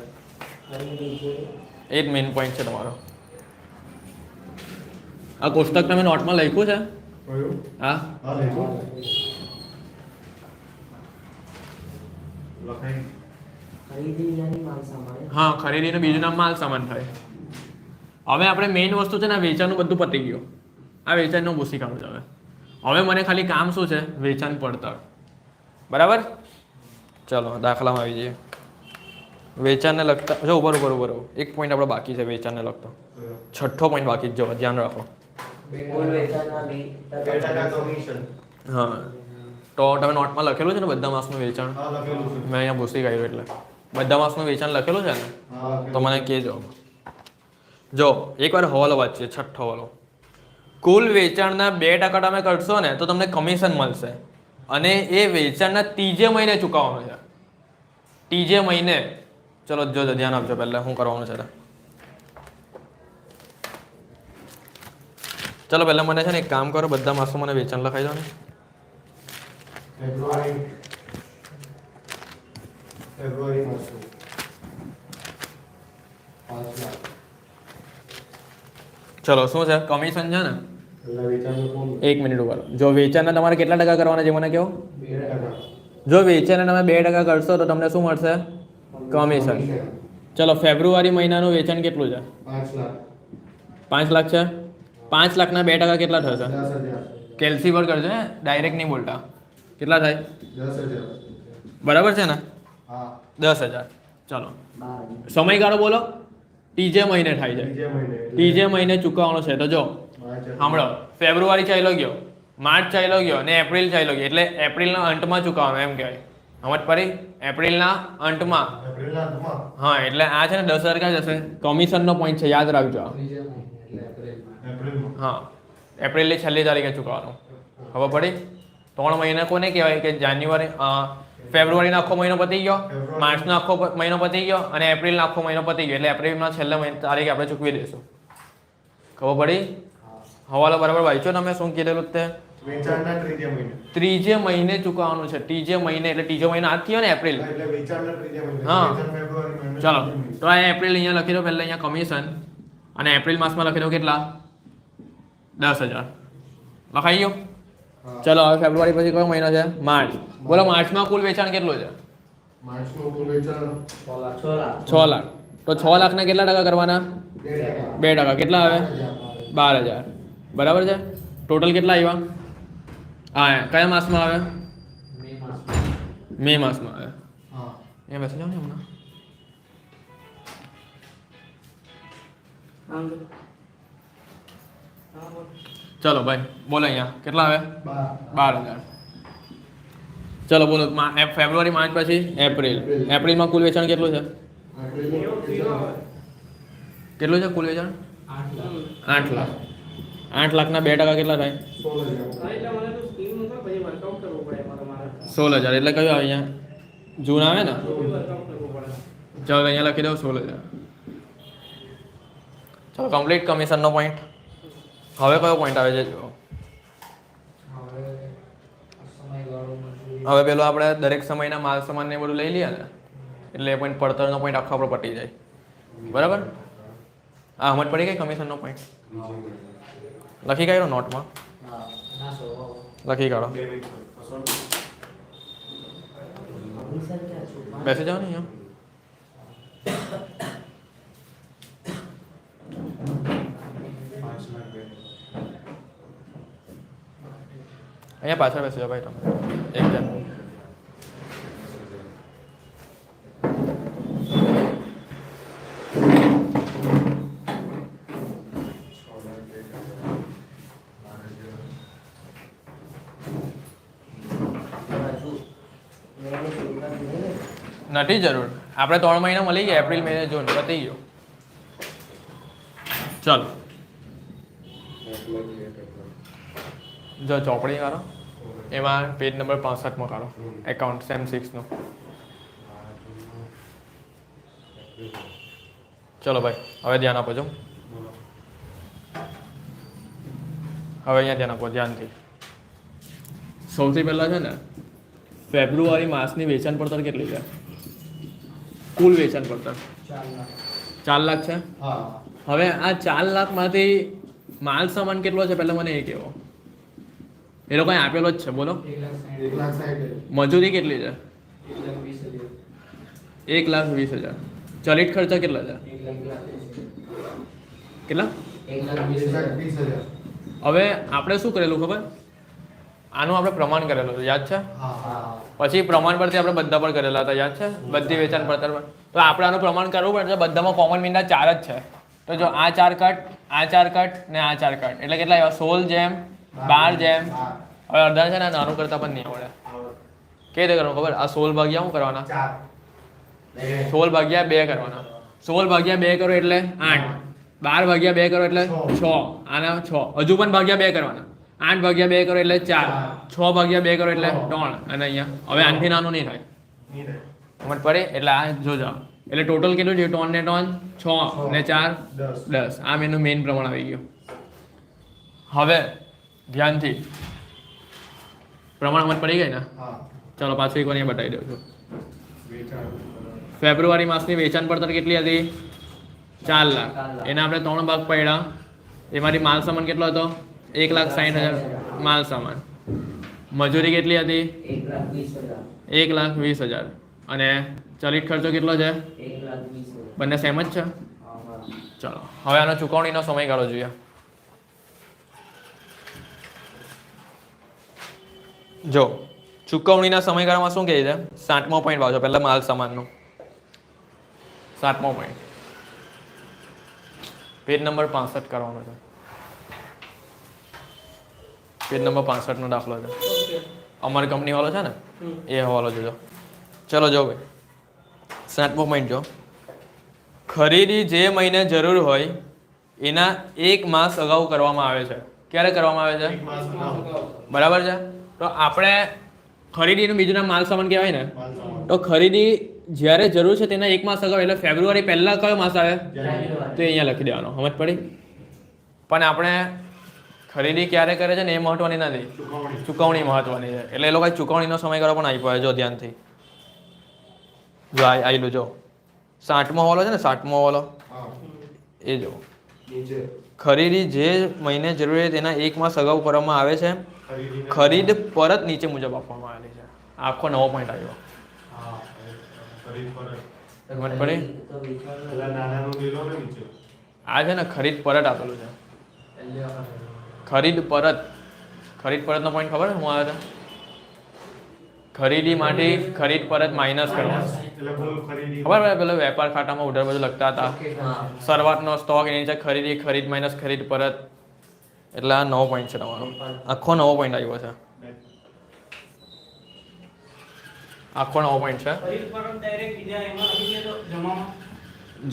એ જ મેઇન પોઈન્ટ છે તમારો આ કોષ્ટક તમે નોટમાં લખ્યું છે કયું? હા હા, લખ્યું. લખાઈ. ખરીદી વિનાની માલ સામાન હા ખરીદીનું બીજું નામ માલ સામાન થાય હવે આપણે મેઇન વસ્તુ છે ને વેચાણનું બધું પતી ગયું આ વેચાણનું ભૂસી કાઢું છે હવે મને ખાલી કામ શું છે વેચાણ પડતર બરાબર ચલો દાખલામાં આવી જઈએ વેચાણને લગતા જો ઉપર એક પોઈન્ટ આપણો બાકી છે વેચાણને લગતો છઠ્ઠો પોઈન્ટ બાકી જ જો ધ્યાન રાખો કુલ વેચાણના 2% કમિશન. હા તો તમે નોટમાં લખેલું છે ને બધા માસનું વેચાણ હા, લખેલું છે. મેં અહીંયા ભૂસી કાઢ્યું એટલે બધા માસનું વેચાણ લખેલું છે ને હા, તો મને કહેજો જો એકવાર હવાલો વાંચીએ છઠ્ઠો હવાલો કુલ વેચાણના 2% તમે કરશો ને તો તમને કમિશન મળશે અને એ વેચાણના ત્રીજે મહિને ચૂકવવાનું છે ત્રીજે મહિને ચલો જો ધ્યાન આપજો પહેલા શું કરવાનું છે ચલો પહેલા મને છે ને એક કામ કરો બધા માસનું મને વેચાણ લખાઈ દો ને ફેબ્રુઆરી માસનું 5 લાખ. ચલો શું છે કમિશન છે ને પહેલા વેચાણનું કોણ? 1 મિનિટ ઉભા રહો. જો વેચાણના તમારે કેટલા ટકા કરવાના છે મને કહો 2%. જો વેચાણના તમે 2% કરશો તો તમને શું મળશે કમિશન ચલો ફેબ્રુઆરી મહિનાનું વેચાણ કેટલું છે 5 લાખ. 5 લાખ છે 5 લાખના 2% કેટલા થશે 10,000. કેલ્સી પર કરજો હે ડાયરેક્ટ નહીં બોલતા કેટલા થાય 10,000. બરાબર છે ને હા. 10,000 ચલો 12 સમયગાળો બોલો ત્રીજે મહિને થાય છે ત્રીજે મહિને. ત્રીજે મહિને ચૂકવવાનો છે તો જો માર્ચ. સાંભળો ફેબ્રુઆરી ચાલ્યો ગયો માર્ચ ચાલ્યો ગયો અને એપ્રિલ ચાલ્યો ગયો એટલે એપ્રિલના અંતમાં ચૂકવવાનો એમ કહેવાય સમજ પડી એપ્રિલના અંતમાં એપ્રિલના અંતમાં. હા એટલે આ છે ને 10,000 ક્યાં જશે કમિશનનો પોઈન્ટ છે યાદ રાખજો આ. એપ્રિલમાં. હા એપ્રિલની છેલ્લી તારીખે ચૂકવવાનું ખબર પડી 3 મહિના કોને કહેવાય કે જાન્યુઆરી ફેબ્રુઆરીનો આખો મહિનો પતી ગયો માર્ચનો આખો મહિનો પતી ગયો અને એપ્રિલનો આખો મહિનો પતી ગયો એટલે એપ્રિલના છેલ્લા તારીખે આપણે ચૂકવી દઈશું ખબર પડી હવાલો બરાબર વાંચ્યો તમે શું કીધેલું તે વેચાણના ત્રીજે મહિને. ત્રીજે મહિને ચૂકવવાનું છે ત્રીજે મહિને એટલે ત્રીજો મહિનો આ થયો ને એપ્રિલ હા, એટલે વેચાણના ત્રીજે મહિને. હા. વેચાણ ફેબ્રુઆરી મહિને. ચલો તો આ એપ્રિલ અહીંયા લખી દો પહેલા અહીંયા કમિશન અને એપ્રિલ માસમાં લખી દો કેટલા 10,000 લખાઈ ગયો હા. ચલો હવે ફેબ્રુઆરી પછી કયો મહિનો છે માર્ચ બોલો માર્ચમાં કુલ વેચાણ કેટલું છે માર્ચનું કુલ વેચાણ 6 લાખ 6 લાખ તો 6 લાખના કેટલા ટકા કરવાના 2%. 2% કેટલા આવે 12,000 બરાબર છે ટોટલ કેટલા આવ્યા હા કયા માસમાં આવે મે માસમાં મે માસમાં આવે હા. એ બેસી જાઓ ને હમણાં ચલો ભાઈ બોલો અહીંયા કેટલા આવે 12,000 ચલો બોલો ફેબ્રુઆરી માર્ચ પછી એપ્રિલ એપ્રિલમાં કુલ વેચાણ કેટલું છે એપ્રિલનું વેચાણ કેટલું છે કુલ વેચાણ 8 લાખ 8 લાખના 2% કેટલા થાય 16,000 એટલે કયું આવે અહીંયા જૂન આવે ને ચાલો અહીંયા લખી દઉં 16,000 ચાલો કમ્પ્લીટ કમિશનનો પોઈન્ટ હવે કયો પોઈન્ટ આવે છે જો હવે પેલો આપણે દરેક સમયના માલ સામાન ને બધું લઈ લઈએ ને એટલે એ પોઈન્ટ પડતરનો પોઈન્ટ આખો આપણો પટી જાય બરાબર આ સમજ પડી ગઈ કમિશનનો પોઈન્ટ લખી કાઢો નોટમાં લખી કાઢો બેસી જાઓ ને અહીંયા અહીંયા પાછળ બેસી જાઓ ભાઈ તમે એક જણ નથી જરૂર આપણે 3 મહિના મળી ગયા એપ્રિલ મે જૂન પતી ગયો ચાલો જો ચોપડી કાઢો એમાં પેજ નંબર 65 માં કાઢો એકાઉન્ટ સેમ 6 નો ચલો ભાઈ હવે ધ્યાન આપો છો હવે અહીંયા ધ્યાન આપો ધ્યાનથી સૌથી પહેલા છે ને ફેબ્રુઆરી માસની વેચાણ પડતર કેટલી છે કુલ વેચાણ પડતર 4 લાખ છે હવે આ 4 લાખમાંથી માલ સામાન કેટલો છે પહેલા મને એ કહેવો એ લોકો આપેલો જ છે બોલો 1,60,000 મજૂરી કેટલી છે 1,20,000 ચલિત ખર્ચા કેટલા છે કેટલા 1,20,000 હવે આપણે શું કરેલું ખબર આનું આપણે પ્રમાણ કરેલું હતું યાદ છે પછી પ્રમાણ પરથી આપણે બધા પર કરેલા હતા યાદ છે બધી વેચાણ પડતર પર તો આપણે આનું પ્રમાણ કરવું પડશે બધામાં કોમન મીંડા 4 જ છે તો જો આ 4 કટ આ 4 કટ ને આ 4 કટ એટલે કેટલા આવ્યા 16 જેમ 12 જેમ હવે અડધા છે ને નાનું કરતા પણ નહીં આવડે કેવી રીતે કરવાનું ખબર આ 16 ભાગ્યા શું કરવાના 16 ભાગ્યા 2 કરવાના 16 ભાગ્યા 2 કરો એટલે 8 12 ભાગ્યા 2 કરો એટલે 6 આના 6 હજુ પણ ભાગ્યા 2 કરવાના 8 ભાગ્યા 2 કરો એટલે 4 6 ભાગ્યા 2 કરો એટલે 3 અને અહીંયા હવે આનથી નાનું નહીં થાય સમજ પડે એટલે આ જોજો એટલે ટોટલ કેટલું છે 3 ને 3 6 ને 4 10 આ એનું મેઇન પ્રમાણ આવી ગયું હવે ધ્યાનથી પ્રમાણ સમજ પડી ગઈ ને ચાલો પાછું એક વાર અહીંયા બતાવી દઉં છું ફેબ્રુઆરી માસની વેચાણ પડતર કેટલી હતી 4 લાખ એના આપણે 3 ભાગ પડ્યા એમાંથી માલ સામાન કેટલો હતો 1,60,000 માલ સામાન મજૂરી કેટલી હતી 1,20,000 અને ચલિત ખર્ચો કેટલો છે 1,20,000 બંને સેમ જ છે ચલો હવે આનો ચૂકવણીનો સમયગાળો જોઈએ જો ચૂકવણીના સમયગાળામાં શું કહે છે 7મો પોઈન્ટ વાંચો પહેલા માલ સામાનનો 7મો પોઈન્ટ પેજ નંબર 65 કરવાનો છે પેજ નંબર 65 નો દાખલો છે અમારી કંપની વાળો છે ને એ હવાલો જોજો ચલો જો ભાઈ 7મો પોઈન્ટ જો ખરીદી જે મહિને જરૂર હોય એના 1 માસ અગાઉ કરવામાં આવે છે ક્યારે કરવામાં આવે છે બરાબર છે તો આપણે ખરીદીનું બીજું નામ માલ સામાન કહેવાય ને તો ખરીદી જ્યારે જરૂર છે તેના 1 માસ અગાઉ એટલે ફેબ્રુઆરી પહેલા કયો માસ આવે તો અહીંયા લખી દેવાનો સમજ પડી પણ આપણે ખરીદી ક્યારે કરે છે ને એ મહત્વની નથી ચૂકવણી મહત્વની છે એટલે એ લોકો ચૂકવણીનો સમયગાળો પણ આપ્યો જો ધ્યાનથી જો આવેલું જો 60મો વાળો છે ને 60મો વાળો એ જો ખરીદી જે મહિને જરૂર હોય તેના 1 માસ અગાઉ કરવામાં આવે છે ખરીદ પરત નીચે મુજબ આપવામાં આવેલી છે આખો નવો પોઈન્ટ આવ્યો સમજ પડી આ છે ને ખરીદ પરત આપેલું છે ખરીદ પરતનો પોઈન્ટ ખબર હું આવે છે ખરીદીમાંથી ખરીદ પરત માઇનસ કરવાનું ખબર પેલો વેપાર ખાતામાં ઉધાર બધું લખતા હતા શરૂઆતનો સ્ટોક એની નીચે ખરીદી ખરીદ માઇનસ ખરીદ પરત એટલે આ નવો પોઈન્ટ છે તમારો આખો નવો પોઈન્ટ આવ્યો છે આખો નવો પોઈન્ટ છે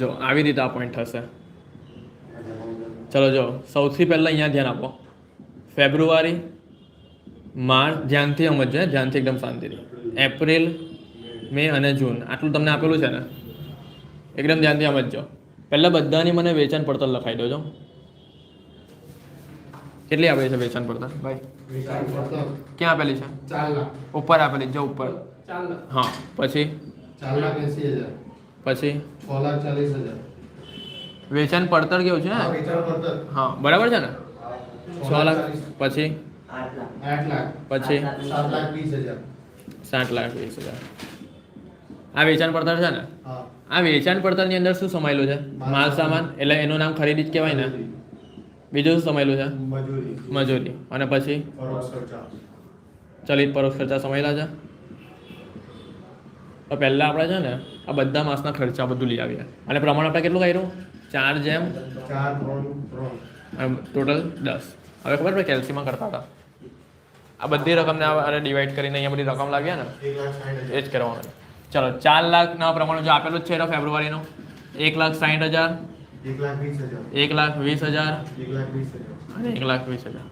જો આવી રીતે આ પોઈન્ટ થશે ચલો જો સૌથી પહેલાં અહીંયા ધ્યાન આપો. ફેબ્રુઆરી, માર્ચ, ધ્યાનથી સમજજો, ધ્યાનથી એકદમ શાંતિથી. એપ્રિલ, મે અને જૂન, આટલું તમને આપેલું છે ને, એકદમ ધ્યાનથી સમજજો. પહેલાં બધાની મને વેચાણ પડતર લખાઈ દો. કેટલી આપેલી છે વેચાણ પડતર ભાઈ? વેચાણ પડતર ક્યાં આપેલી છે? 4 લાખ. ઉપર આપેલી, જો ઉપર. હા, પછી 4,80,000. પછી 6,40,000. વેચાણ પડતર કેવું છે ને? હા, વેચાણ પડતર હા, બરાબર છે ને? 6 લાખ. પછી 8 લાખ. 8 લાખ. પછી 7,20,000. 7,20,000. આ વેચાણ પડતર છે ને? હા. આ વેચાણ પડતરની અંદર શું સમાયેલું છે? માલ સામાન, એટલે એનું નામ ખરીદી જ કહેવાય ને. બીજું શું સમાયેલું છે? મજૂરી. મજૂરી. અને પછી પરોક્ષ ખર્ચા. ચલિત પરોક્ષ ખર્ચા સમાયેલા છે. તો પહેલાં આપણે છે ને આ બધા માસના ખર્ચા બધું લઈ આવ્યા, અને પ્રમાણ આપણે કેટલું કર્યું? 4 જેમ 4, 3, 3. અને ટોટલ 10. હવે ખબર પડે કેલ્સીમાં કરતા હતા આ બધી રકમને અરે ડિવાઈડ કરીને અહીંયા બધી રકમ લાવ્યા ને, 1,60,000. એ જ કરવાનું. ચલો 4 લાખના પ્રમાણે જો આપેલું જ છે ફેબ્રુઆરીનો 1,60,000, 1,20,000. 1,20,000 1,20,000. અને 1,20,000.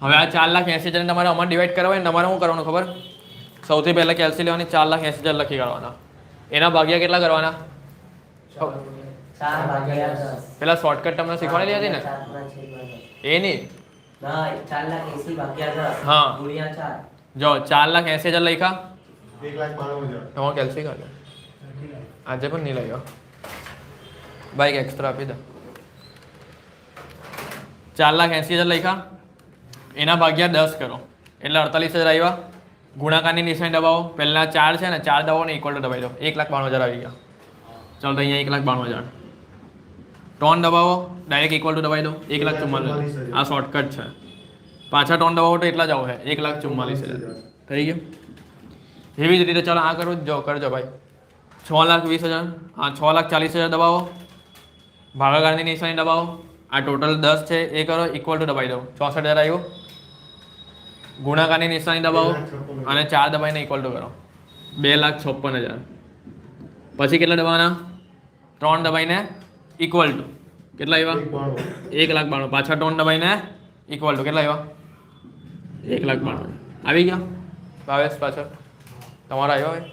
હવે આ 4,80,000 તમારે અમારે ડિવાઈડ કરવા હોય ને તમારે શું કરવાનું ખબર? સૌથી પહેલાં કેલ્સી લેવાની, 4,80,000 લખી કાઢવાના. એના ભાગ્યા કેટલા કરવાના? 4 ભાગ્યા 10. પેલા શોર્ટકટ તમને શીખવાડેલી હતી ને, 4 ના છેદમાં 10. એ નહીં. ના, 4,80,000 ભાગ્યા 10. હા. ગુણ્યા 4. જો 4,80,000 લખ્યા, 1,92,000. તમારે કેલ્સી કાઢો. આજે પણ નહીં લાગ્યો બાઈક એક્સ્ટ્રા આપી દો. 4,80,000 લખ્યા, એના ભાગ્યા 10 કરો એટલે 48,000 આવ્યા. ગુણાકારની નિશાની દબાવો. પહેલા 4 છે ને, 4 દબાવોને ઇક્વલ ટુ દબાવી દો. 1,92,000 આવી ગયા. ચાલો તો અહીંયા 1,92,000. ટોન દબાવો, ડાયરેક્ટ ઇક્વલ ટુ દબાવી દો. 1,44,000. આ શોર્ટકટ છે. પાછા ટોન દબાવો તો એટલા જ આવો છે, 1,44,000 થઈ ગયું. એવી જ રીતે ચાલો આ કરું જો કરજો ભાઈ. 6,20,000, હા 6,40,000 દબાવો, ભાગાકારની નિશાની દબાવો. આ ટોટલ 10 છે એ કરો, ઇક્વલ ટુ દબાવી દો. 64,000 આવ્યું. ગુણાકારની નિશાની દબાવો અને 4 દબાઈને ઇક્વલ ટુ કરો. 2,56,000. પછી કેટલા દબાવવાના? 3 દબાઈને ઇક્વલ ટુ કેટલા આવ્યા? 1,92,000. પાછા 3 દબાઈને ઇક્વલ ટુ કેટલા આવ્યા? 1,92,000 આવી ગયા. ભાવેશ પાછળ તમારા આવ્યા હોય.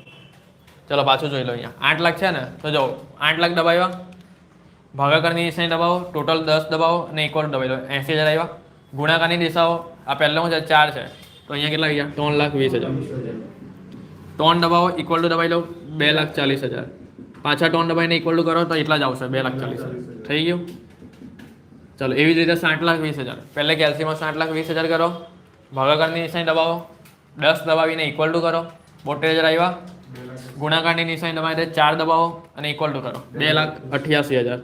ચલો પાછું જોઈ લો. અહીંયા 8 લાખ છે ને, તો જો 8 લાખ દબાવ્યા, ભાગાકારની નિશાની દબાવો, ટોટલ 10 દબાવો અને ઇક્વલ ટુ દબાવી દો. 80,000 આવ્યા. ગુણાકારની દિશાઓ, આ પહેલો છે 4 છે, તો અહીંયા કેટલા ગયા? 3,20,000. 3 દબાવો, ઇક્વલ ટુ દબાવી લો. 2,40,000. પાછા 3 દબાઈને ઇક્વલ ટુ કરો તો એટલા જ આવશે, 2,40,000 થઈ ગયું. ચલો એવી જ રીતે 60,20,000. પહેલે કેલ્સીમાં 60,20,000 કરો, ભાગાકારની નિશાની દબાવો, 10 દબાવીને ઇક્વલ ટુ કરો. 72,000 આવ્યા. ગુણાકારની નિશાની દબાવીને 4 દબાવો અને ઇક્વલ ટુ કરો. 2,88,000.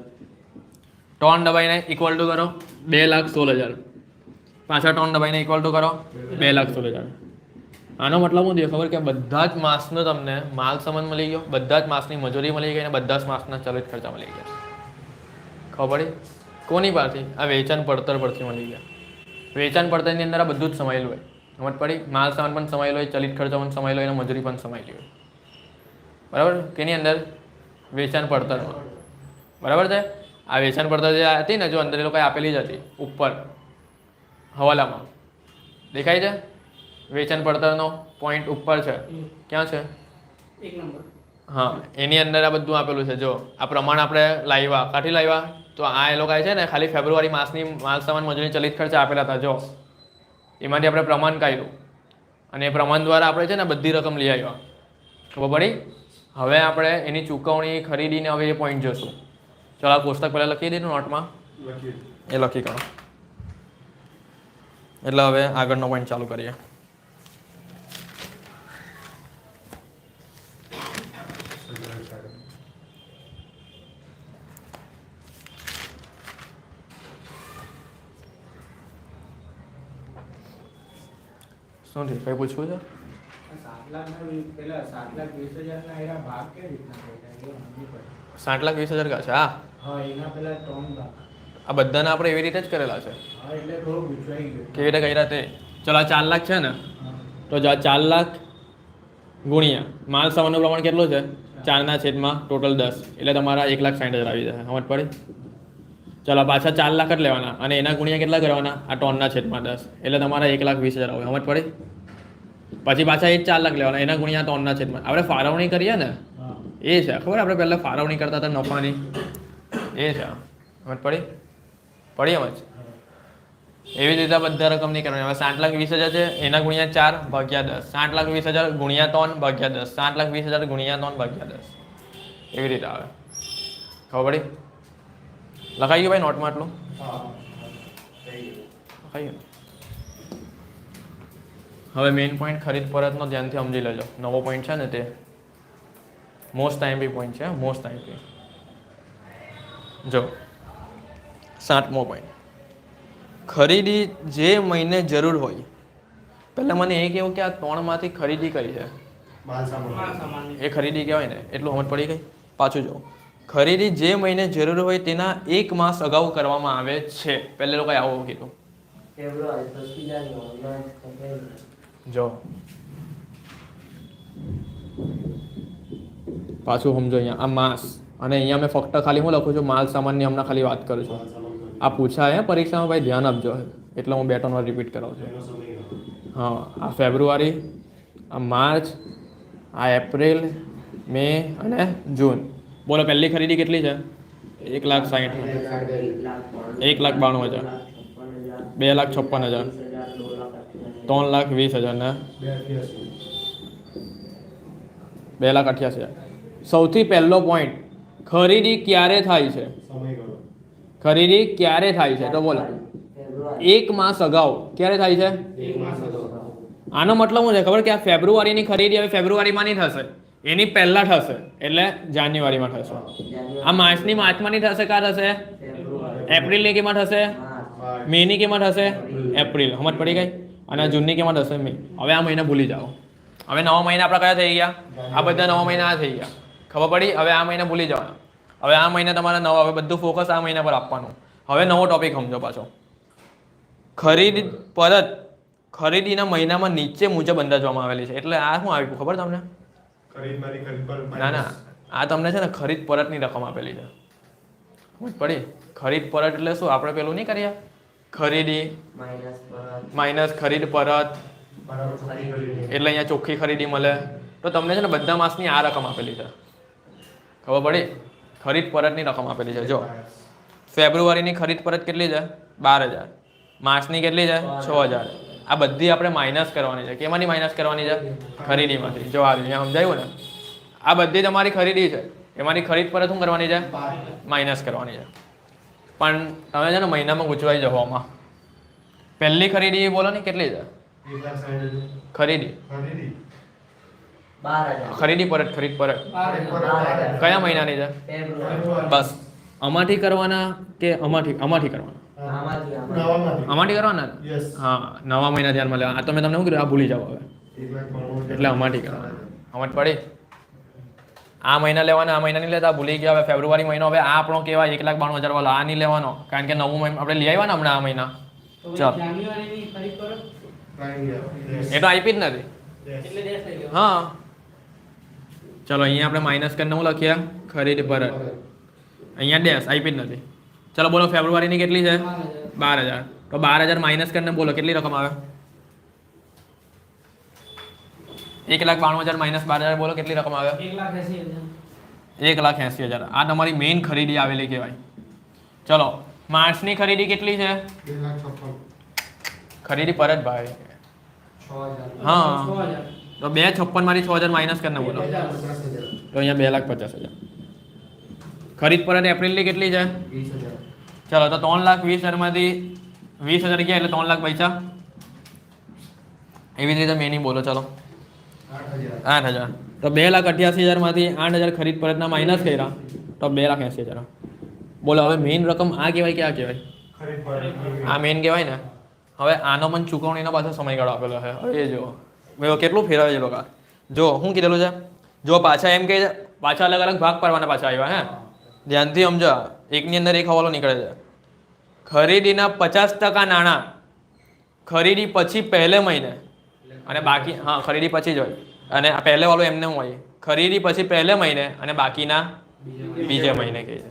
3 દબાઈને ઇક્વલ ટુ કરો. 2,16,000. પાછા 3 દબાઈને ઇક્વલ ટુ કરો. 2,16,000. આનો મતલબ શું થયો ખબર? કે બધા જ માસનો તમને માલ સામાન મળી ગયો, બધા જ માસની મજૂરી મળી ગઈ અને બધા જ માસના ચલિત ખર્ચા મળી ગયા. ખબર પડી? કોની પાસેથી? આ વેચાણ પડતર પરથી મળી ગયા. વેચાણ પડતરની અંદર આ બધું જ સમાયેલું હોય. સમજ પડી? માલ સામાન પણ સમાયેલો હોય, ચલિત ખર્ચો પણ સમાયેલો હોય અને મજૂરી પણ સમાયેલી હોય. બરાબર? કેની અંદર? વેચાણ પડતરમાં. બરાબર છે? આ વેચાણ પડતર જે હતી ને, જો અંદર એ લોકો આપેલી જ હતી ઉપર હવાલામાં, દેખાય છે? વેચાણ પડતરનો પોઈન્ટ ઉપર છે. ક્યાં છે? 1 નંબર. હા, એની અંદર આ બધું આપેલું છે. જો આ પ્રમાણ આપણે લાવ્યા, કાઠી લાવ્યા, તો આ એ લોકો છે ને ખાલી ફેબ્રુઆરી માસની માલ સામાન મજૂરી ચલિત ખર્ચા આપેલા હતા. જો એમાંથી આપણે પ્રમાણ કાઢ્યું અને એ પ્રમાણ દ્વારા આપણે છે ને બધી રકમ લઈ આવ્યા. ખબર પડી? હવે આપણે એની ચૂકવણી, ખરીદીને હવે એ પોઈન્ટ જોશું. ચલો આ પુસ્તક પહેલાં લખી દીધું નોટમાં, એ લખી કાઢો. એટલે હવે આગળનો પોઈન્ટ ચાલુ કરીએ. શું થયું? કંઈ પૂછવું છે? 7,20,000 કા છે? હા, આ બધાને આપણે એવી રીતે જ કરેલા છે. કેવી રીતે કર્યા તે? ચલો આ 4 લાખ છે ને, તો જો આ 4 લાખ ગુણ્યા માલ સામાનનું પ્રમાણ કેટલું છે? 4 ના છેદમાં ટોટલ 10 એટલે તમારા 1,60,000 આવી જશે. સમજ પડી? ચલો પાછા 4 લાખ જ લેવાના અને એના ગુણ્યા કેટલા કરવાના આ ટોનના છેદમાં 10 એટલે તમારા 1,20,000 આવે સમજ પડી પછી પાછા એ જ 4 લાખ લેવાના એના ગુણ્યા ટોનના છેદમાં આપણે ફાળવણી કરીએ ને એ છે ખબર આપણે પહેલાં ફાળવણી કરતા હતા નફાની એ છે સમજ પડી સમજ એવી રીતે બધા રકમ નહીં કરવાની હવે 7,20,000 છે એના ગુણ્યા 4 ભાગ્યા 10 7,20,000 ગુણ્યા 3 ભાગ્યા 10 7,20,000 ગુણ્યા 3 ભાગ્યા 10 એવી રીતે આવે ખબર પડી લખાઈ ગયું ભાઈ નોટમાં આટલું લખાઈ ગયું હવે મેઇન પોઈન્ટ ખરીદ પરતનો ધ્યાનથી સમજી લેજો નવો પોઈન્ટ છે ને તે મોસ્ટ આઈએમપી પોઈન્ટ છે મોસ્ટ આઈએમપી જો 7મો પોઈન્ટ ખરીદી જે મહિને જરૂર હોય પહેલાં મને એ કહેવું કે આ 3માંથી ખરીદી કઈ છે માલ સામાન એ ખરીદી કહેવાય ને એટલું સમજ પડી ગઈ પાછું જો ખરીદી જે મહિને જરૂર હોય તેના 1 માસ અગાઉ કરવામાં આવે છે પહેલે લોકોએ આવું કીધું ફેબ્રુઆરી પછી જાન્યુઆરી જો પાછું સમજો અહીંયા આ માસ અને અહીંયા મેં ફક્ત ખાલી હું લખું છું માલ સામાનની હમણાં ખાલી વાત કરું છું આ પૂછાય પરીક્ષામાં ભાઈ ધ્યાન આપજો એટલે હું 2-3 વાર રિપીટ કરાવું છું હા આ ફેબ્રુઆરી આ માર્ચ આ એપ્રિલ મે અને જૂન બોલો પહેલી ખરીદી કેટલી છે 1,60,000 1,92,000 2,56,000 3,20,000 ને 2,88,000 સૌથી પહેલો પોઈન્ટ ખરીદી ક્યારે થાય છે ખરીદી ક્યારે થાય છે તો બોલો 1 માસ અગાઉ ક્યારે થાય છે આનો મતલબ શું છે ખબર કે આ ફેબ્રુઆરીની ખરીદી હવે ફેબ્રુઆરીમાં નહીં થશે એની પહેલા થશે એટલે જાન્યુઆરીમાં થશે આ માર્ચની માર્ચમાં નહીં થશે ક્યાં થશે એપ્રિલની કેમાં થશે મેની કેમાં થશે એપ્રિલ સમજ પડી ગઈ અને જૂનની કેમાં થશે મે હવે આ મહિના ભૂલી જાઓ હવે નવા મહિના આપણા કયા થઈ ગયા આ બધા નવા મહિના આ થઈ ગયા ખબર પડી હવે આ મહિના ભૂલી જવાના હવે આ મહિના તમારા નવા હવે બધું ફોકસ આ મહિના પર આપવાનું હવે નવો ટોપિક સમજો પાછો ખરીદી પરત ખરીદીના મહિનામાં નીચે મુજબ અંદાજવામાં આવેલી છે એટલે આ શું આવ્યું ખબર તમને ના ના આ તમને છે ને ખરીદ પરતની રકમ આપેલી છે સમજ પડી ખરીદ પરત એટલે શું આપણે પેલું નહીં કરીએ ખરીદી માઇનસ ખરીદ પરત એટલે અહીંયા ચોખ્ખી ખરીદી મળે તો તમને છે ને બધા માસની આ રકમ આપેલી છે ખબર પડી ખરીદ પરતની રકમ આપેલી છે જો ફેબ્રુઆરીની ખરીદ પરત કેટલી છે 12,000 માર્ચની કેટલી છે 6,000 આ બધી આપણે માઇનસ કરવાની છે કેમાંથી માઇનસ કરવાની છે ખરીદીમાંથી જો આ અહીંયા સમજાયું ને આ બધી તમારી ખરીદી છે એમાંથી ખરીદ પરત શું કરવાની છે માઇનસ કરવાની છે પણ તમે છે ને મહિનામાં ગૂંચવાઈ જાઓ આમાં પહેલી ખરીદી બોલો ને કેટલી છે ખરીદી ખરીદી પરત ખરીદ પરત કયા મહિનાની છે બસ આમાંથી કરવાના કે આમાંથી કરવાના આમાંથી કરવાના હા નવા મહિના ધ્યાનમાં લેવા આ તો મેં તમને શું કીધું આ ભૂલી જાઓ હવે એટલે આમાંથી કરવાના સમજ પડી આ મહિના લેવાના આ મહિના નહીં લેતા ભૂલી ગયા હવે ફેબ્રુઆરી મહિનો હવે આ આપણો કહેવાય 1,92,000 વાળો આ નહીં લેવાનો કારણ કે નવું મહિના આપણે લઈ આવ્યા ને હમણાં આ મહિના ચાલો એ તો આપી જ નથી હા ચલો અહીંયા આપણે માઇનસ કરીને હું લખીએ ખરીદ પરત અહીંયા ડેશ આપી જ નથી ચલો બોલો ફેબ્રુઆરીની કેટલી છે 12,000 તો 12,000 માઇનસ કરીને બોલો કેટલી રકમ આવે 1,92,000 માઇનસ 12,000 બોલો કેટલી રકમ આવે 1,80,000 આ તમારી મેઇન ખરીદી આવેલી કહેવાય ચલો માર્ચની ખરીદી કેટલી છે ખરીદી પરત ભાઈ હા તો 2,56 માંથી 6,000 માઇનસ કરીને બોલો તો અહીંયા 2,50,000 ખરીદ પરત એપ્રિલની કેટલી છે 20,000 ચલો તો 3,20,000 માંથી 20,000 ગયા એટલે 3 લાખ પૈસા એવી જ રીતે મેની બોલો ચલો 8,000 તો 2,88,000 માંથી 8,000 ખરીદ પરતના માઇનસ કર્યા તો 2,80,000 બોલો હવે મેઇન રકમ આ કહેવાય કે આ કહેવાય આ મેઇન કહેવાય ને હવે આનો પણ ચૂકવણીનો પાછો સમયગાળો આપેલો છે હવે એ જુઓ ભાઈ કેટલું ફેરવે છે લોકો જો શું કીધેલું છે જો પાછા એમ કહે પાછા અલગ અલગ ભાગ પાડવાના પાછા આવ્યા હે ધ્યાનથી સમજો એકની અંદર એક હવાલો નીકળે છે ખરીદીના 50% નાણાં ખરીદી પછી પહેલે મહિને અને બાકી હા ખરીદી પછી જ હોય અને આ પહેલે વાળું એમને હું હોય ખરીદી પછી પહેલે મહિને અને બાકીના બીજે મહિને કહે છે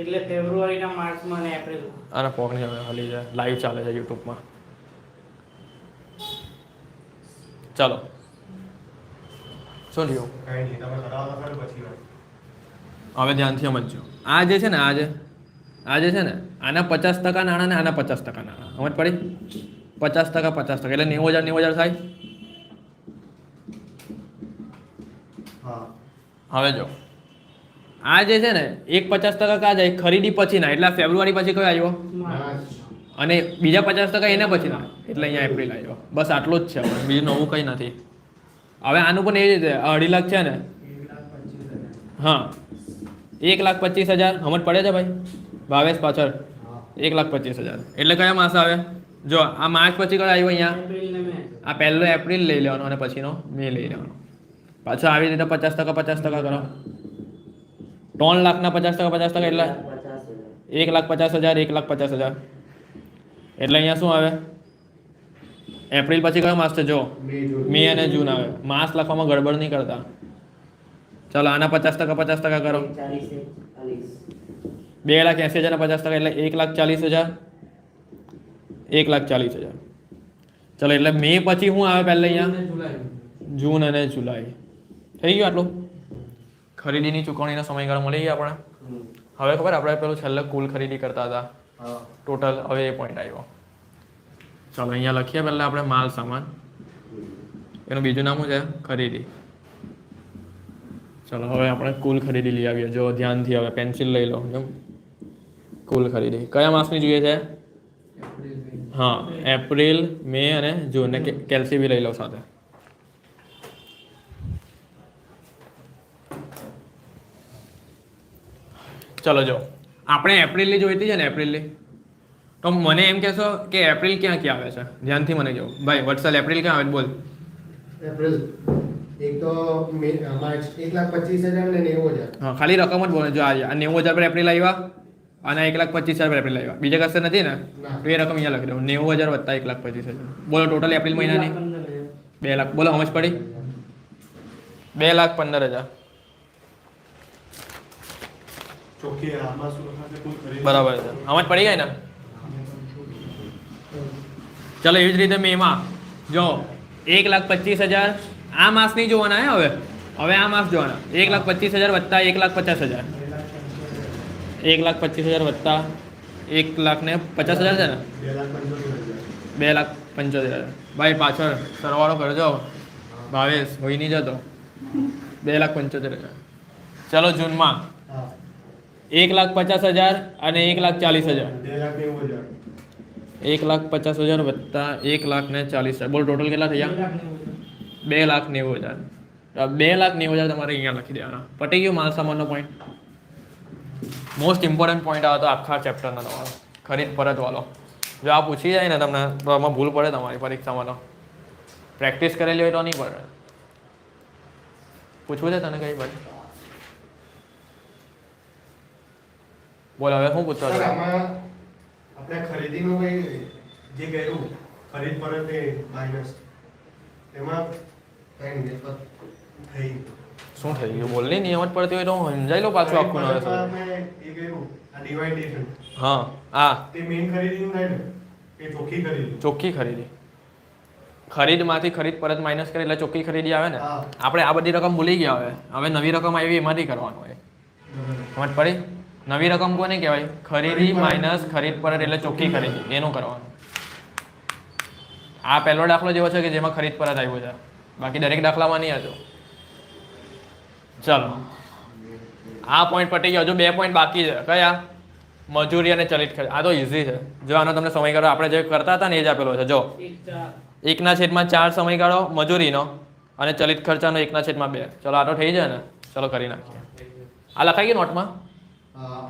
એટલે ફેબ્રુઆરીના માર્ચમાં અને એપ્રિલ અને પોકની હવે હાલી જાય લાઈવ ચાલે છે યુટ્યુબમાં. ચાલો શું થયું કઈ નહીં તમે કરાવો તો ખરું પછી વાત. હવે ધ્યાનથી સમજજો. આ જે છે ને આ જે છે ને આના 50% નાણાં ને આના 50% નાણાં સમજ પડી 50% 50% એટલે 90,000 થાય. હા હવે જો આ જે છે ને એક 50% કા જાય ખરીદી પછી ના એટલે આ ફેબ્રુઆરી પછી કયો આવ્યો અને બીજા 50% એના પછી ના એટલે અહીંયા એપ્રિલ આવ્યો. બસ આટલું જ છે હવે બીજું નવું કંઈ નથી. હવે આનું પણ એ રીતે 2.5 લાખ છે ને 1,25,000 હા 1,25,000 સમજ પડે છે ભાઈ ભાવેશ પાછળ 1,25,000 એટલે કયા માસ આવે જો આ માર્ચ પછી કયો આવ્યો અહીંયા એપ્રિલ ને મે આ પહેલો એપ્રિલ લઈ લેવાનો અને પછીનો મે લઈ લેવાનો. પાછો આવી રીતે 50% 50% કરો 3 લાખના 50% એટલે 1,50,000 1,50,000 એટલે અહીંયા શું આવે એપ્રિલ પછી કયો માસ છે જો મે અને જૂન આવે. માસ લખવામાં ગડબડ નહીં કરતા. ચાલો આના 50% 50% કરો 2,80,000 ના 50% એટલે 1,40,000 1,40,000. ચલો એટલે મે પછી શું આવે પહેલા અહીંયા જુલાઈ જૂન અને જુલાઈ થઈ ગયું આટલું. ખરીદીની ચૂકવણીનો સમયગાળો મળી ગયા આપણે. હવે ખબર આપણે પેલું છેલ્લે કુલ ખરીદી કરતા હતા હા ટોટલ હવે એ પોઈન્ટ આવ્યો. ચાલો અહીંયા લખીએ પહેલાં આપણે માલ સામાન એનું બીજું નામ શું છે ખરીદી. ચલો હવે આપણે કુલ ખરીદી લઈ આવીએ. જો ધ્યાનથી હવે પેન્સિલ લઈ લો જેમ કુલ ખરીદી કયા માસની જોઈએ છે એપ્રિલ મે હા એપ્રિલ મે અને જૂન ને કેલ્સી બી લઈ લો સાથે. ચલો જો આપણે એપ્રિલની જોઈતી છે ને એપ્રિલની તો મને એમ કહેશો કે એપ્રિલ ક્યાં ક્યાં આવે છે ધ્યાનથી મને કહો ભાઈ વત્સલ એપ્રિલ ક્યાં આવે છે? બોલ એપ્રિલ એક તો માર્ચ 1,25,000 ને 90,000. હા ખાલી રકમ જ બોલે જો આ 90,000 પર એપ્રિલ આવ્યા અને 1,25,000 પર એપ્રિલ આવ્યા બીજા કશે નથી ને ના. તો એ રકમ અહીંયા લખી દઉં 90,000 વત્તા 1,25,000 બોલો ટોટલ એપ્રિલ મહિનાની 15,000 2 લાખ બોલો સમજ પડી 2,15,000 ચોખ્ખી આમાં શું લખાશે કુલ ખરીદી બરાબર છે સમજ પડી ગઈ ને. ચલો એવી જ રીતે મેમાં જો 1,25,000 આ માસની જોવાના હે હવે આ માસ જોવાના 1,25,000 વત્તા 1,50,000 1,25,000 વત્તા 1,50,000 છે ને 2,75,000. 2,75,000 ભાઈ પાછળ સરવાળો કરજો ભાવેશ હોય નહીં જતો 2,75,000 ચલો જૂનમાં હા 1,50,000 અને 1,40,000 2,90,000. 1,50,000 વત્તા 1,40,000 બોલ ટોટલ કેટલા થયા 2,90,000. 2,90,000 તમારે અહીંયા લખી દેવાના. પટી ગયું માલ સામાનનો પોઈન્ટ. મોસ્ટ ઇમ્પોર્ટન્ટ પોઈન્ટ આવે તો આખા ચેપ્ટરનો તમારો ખરીદ પરત વાળો. જો આ પૂછી જાય ને તમને તો આમાં ભૂલ પડે તમારી પરીક્ષામાં. તો પ્રેક્ટિસ કરેલી હોય તો નહીં પડે. પૂછવું છે તને કઈ ભાઈ બોલ હવે શું પૂછવા સર છે? આમાં આપણે ખરીદીનું કઈ જે કર્યું ખરીદ પરત એ માઇનસ એમાં કઈ નહીં થઈ શું થઈ ગયું બોલ નહીં નિયમ જ પડતી હોય તો સમજાઈ લો પાછું આખું નવે સર. આપણે એ કર્યું આ ડિવાઇડેશન હા આ તે મેઇન ખરીદીનું થાય ને એ ચોખ્ખી ખરીદી ચોખ્ખી ખરીદી ખરીદમાંથી ખરીદ પરત માઇનસ કરી એટલે ચોખ્ખી ખરીદી આવે ને. હા. આપણે આ બધી રકમ ભૂલી ગયા હવે નવી રકમ આવી એમાંથી કરવાનું હોય સમજ પડી. નવી રકમ કોને કહેવાય ખરીદી માઇનસ ખરીદ પરત એટલે ચોખ્ખી ખરીદી એનું કરવાનું. આ પહેલો દાખલો જેવો છે કે જેમાં ખરીદ પરત આવ્યો છે બાકી દરેક દાખલામાં નહીં હતો. ચાલો આ પોઈન્ટ પટી ગયો. હજુ 2 પોઈન્ટ બાકી છે કયા મજૂરી અને ચલિત ખર્ચ. આ તો ઇઝી છે જો આનો તમને સમયગાળો આપણે જે કરતા હતા ને એ જ આપેલો છે જો 1/4 સમયગાળો મજૂરીનો અને ચલિત ખર્ચાનો 1/2. ચલો આ તો થઈ જાય ને. ચલો કરી નાખીએ. આ લખાઈ ગયું નોટમાં. હા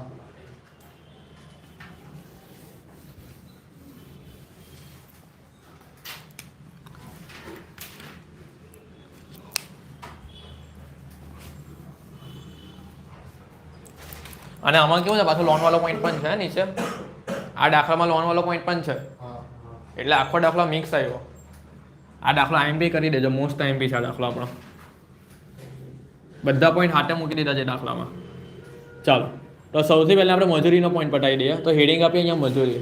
અને આમાં કેવું છે પાછું લોન વાળો પોઈન્ટ પણ છે નીચે. આ દાખલામાં લોન વાળો પોઈન્ટ પણ છે હા એટલે આખો દાખલો મિક્સ આવ્યો. આ દાખલો આઈએમપી કરી દેજો. મોસ્ટ આઈએમપી છે આ દાખલો આપણો. બધા પોઈન્ટ હાથે મૂકી દીધા છે દાખલામાં. ચાલો તો સૌથી પહેલાં આપણે મજૂરીનો પોઈન્ટ પટાવી દઈએ. તો હેડિંગ આપીએ અહીંયા મજૂરી.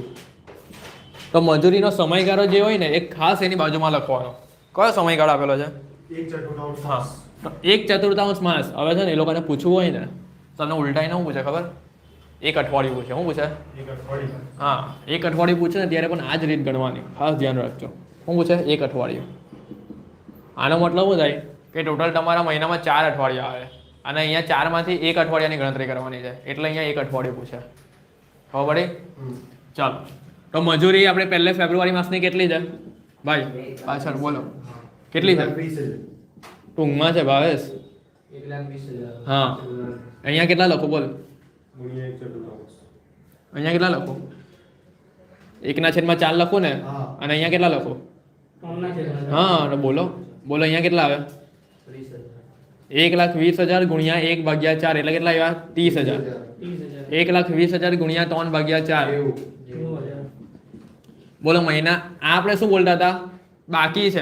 તો મજૂરીનો સમયગાળો જે હોય ને એ ખાસ એની બાજુમાં લખવાનો. કયો સમયગાળો આપેલો છે? 1/4 હા, તો 1/4 માસ. હવે છે ને એ લોકોને પૂછવું હોય ને તમને ઉલટાઈને શું પૂછે ખબર? 1 અઠવાડિયું પૂછે. શું પૂછે? 1 અઠવાડિયું. હા, 1 અઠવાડિયું પૂછે ને ત્યારે પણ આ જ રીત ગણવાની. ખાસ ધ્યાન રાખજો. શું પૂછે? 1 અઠવાડિયું. આનો મતલબ શું થાય કે ટોટલ તમારા મહિનામાં 4 અઠવાડિયા આવે અને અહીંયા 4માંથી 1 અઠવાડિયાની ગણતરી કરવાની છે એટલે અહીંયા 1 અઠવાડિયું પૂછે. ખબર પડી? ચાલો, તો મજૂરી આપણે પહેલે ફેબ્રુઆરી માસની કેટલી છે ભાઈ? પાછળ બોલો કેટલી છે? 20,000. ટૂંકમાં છે ભાવેશ. 1,20,000. હા, અહીંયા કેટલા લખો બોલ? ગુણ્યા 1/4. અહીંયા કેટલા લખો? 1/4 લખો ને. હા. અને અહીંયા કેટલા લખો? 3,000. હા, તો બોલો બોલો અહીંયા કેટલા આવે? 1,20,000 ગુણ્યા 1/4 એટલે કેટલા આવ્યા? 30,000. 1,20,000 ગુણ્યા 3/4. 90,000. બોલો મહિના. આ આપણે શું બોલતા હતા? બાકી છે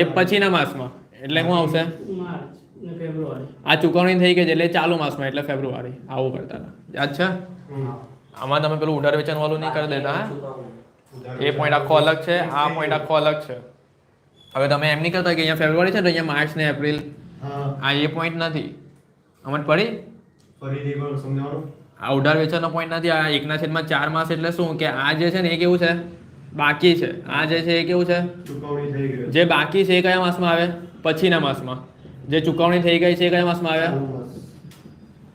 એ પછીના માસમાં એટલે શું આવશે? માર્ચ ને ફેબ્રુઆરી. આ ચૂકવણી થઈ ગઈ છે એટલે ચાલુ માસમાં એટલે ફેબ્રુઆરી. આવું કરતા હતા, યાદ છે? આમાં તમે પેલું ઉધાર વેચાણ વાળું નહીં કરી દેતા. હા, એ પોઈન્ટ આખો અલગ છે, આ પોઈન્ટ આખો અલગ છે. હવે તમે એમ નહીં કરતા કે અહીંયા ફેબ્રુઆરી છે તો અહીંયા માર્ચ ને એપ્રિલ. આ એ પોઈન્ટ નથી. સમજ પડી? ફરીથી એકવાર સમજાવો. આ ઉધાર વેચાણનો પોઈન્ટ નથી. આ 1/4 માસ એટલે શું કે આ જે છે ને એ કેવું છે? બાકી છે. આ જે છે એ કેવું છે? ચૂકવણી થઈ ગઈ. જે બાકી છે એ કયા માસમાં આવે? પછીના માસમાં. જે ચૂકવણી થઈ ગઈ છે એ કયા માસમાં આવે?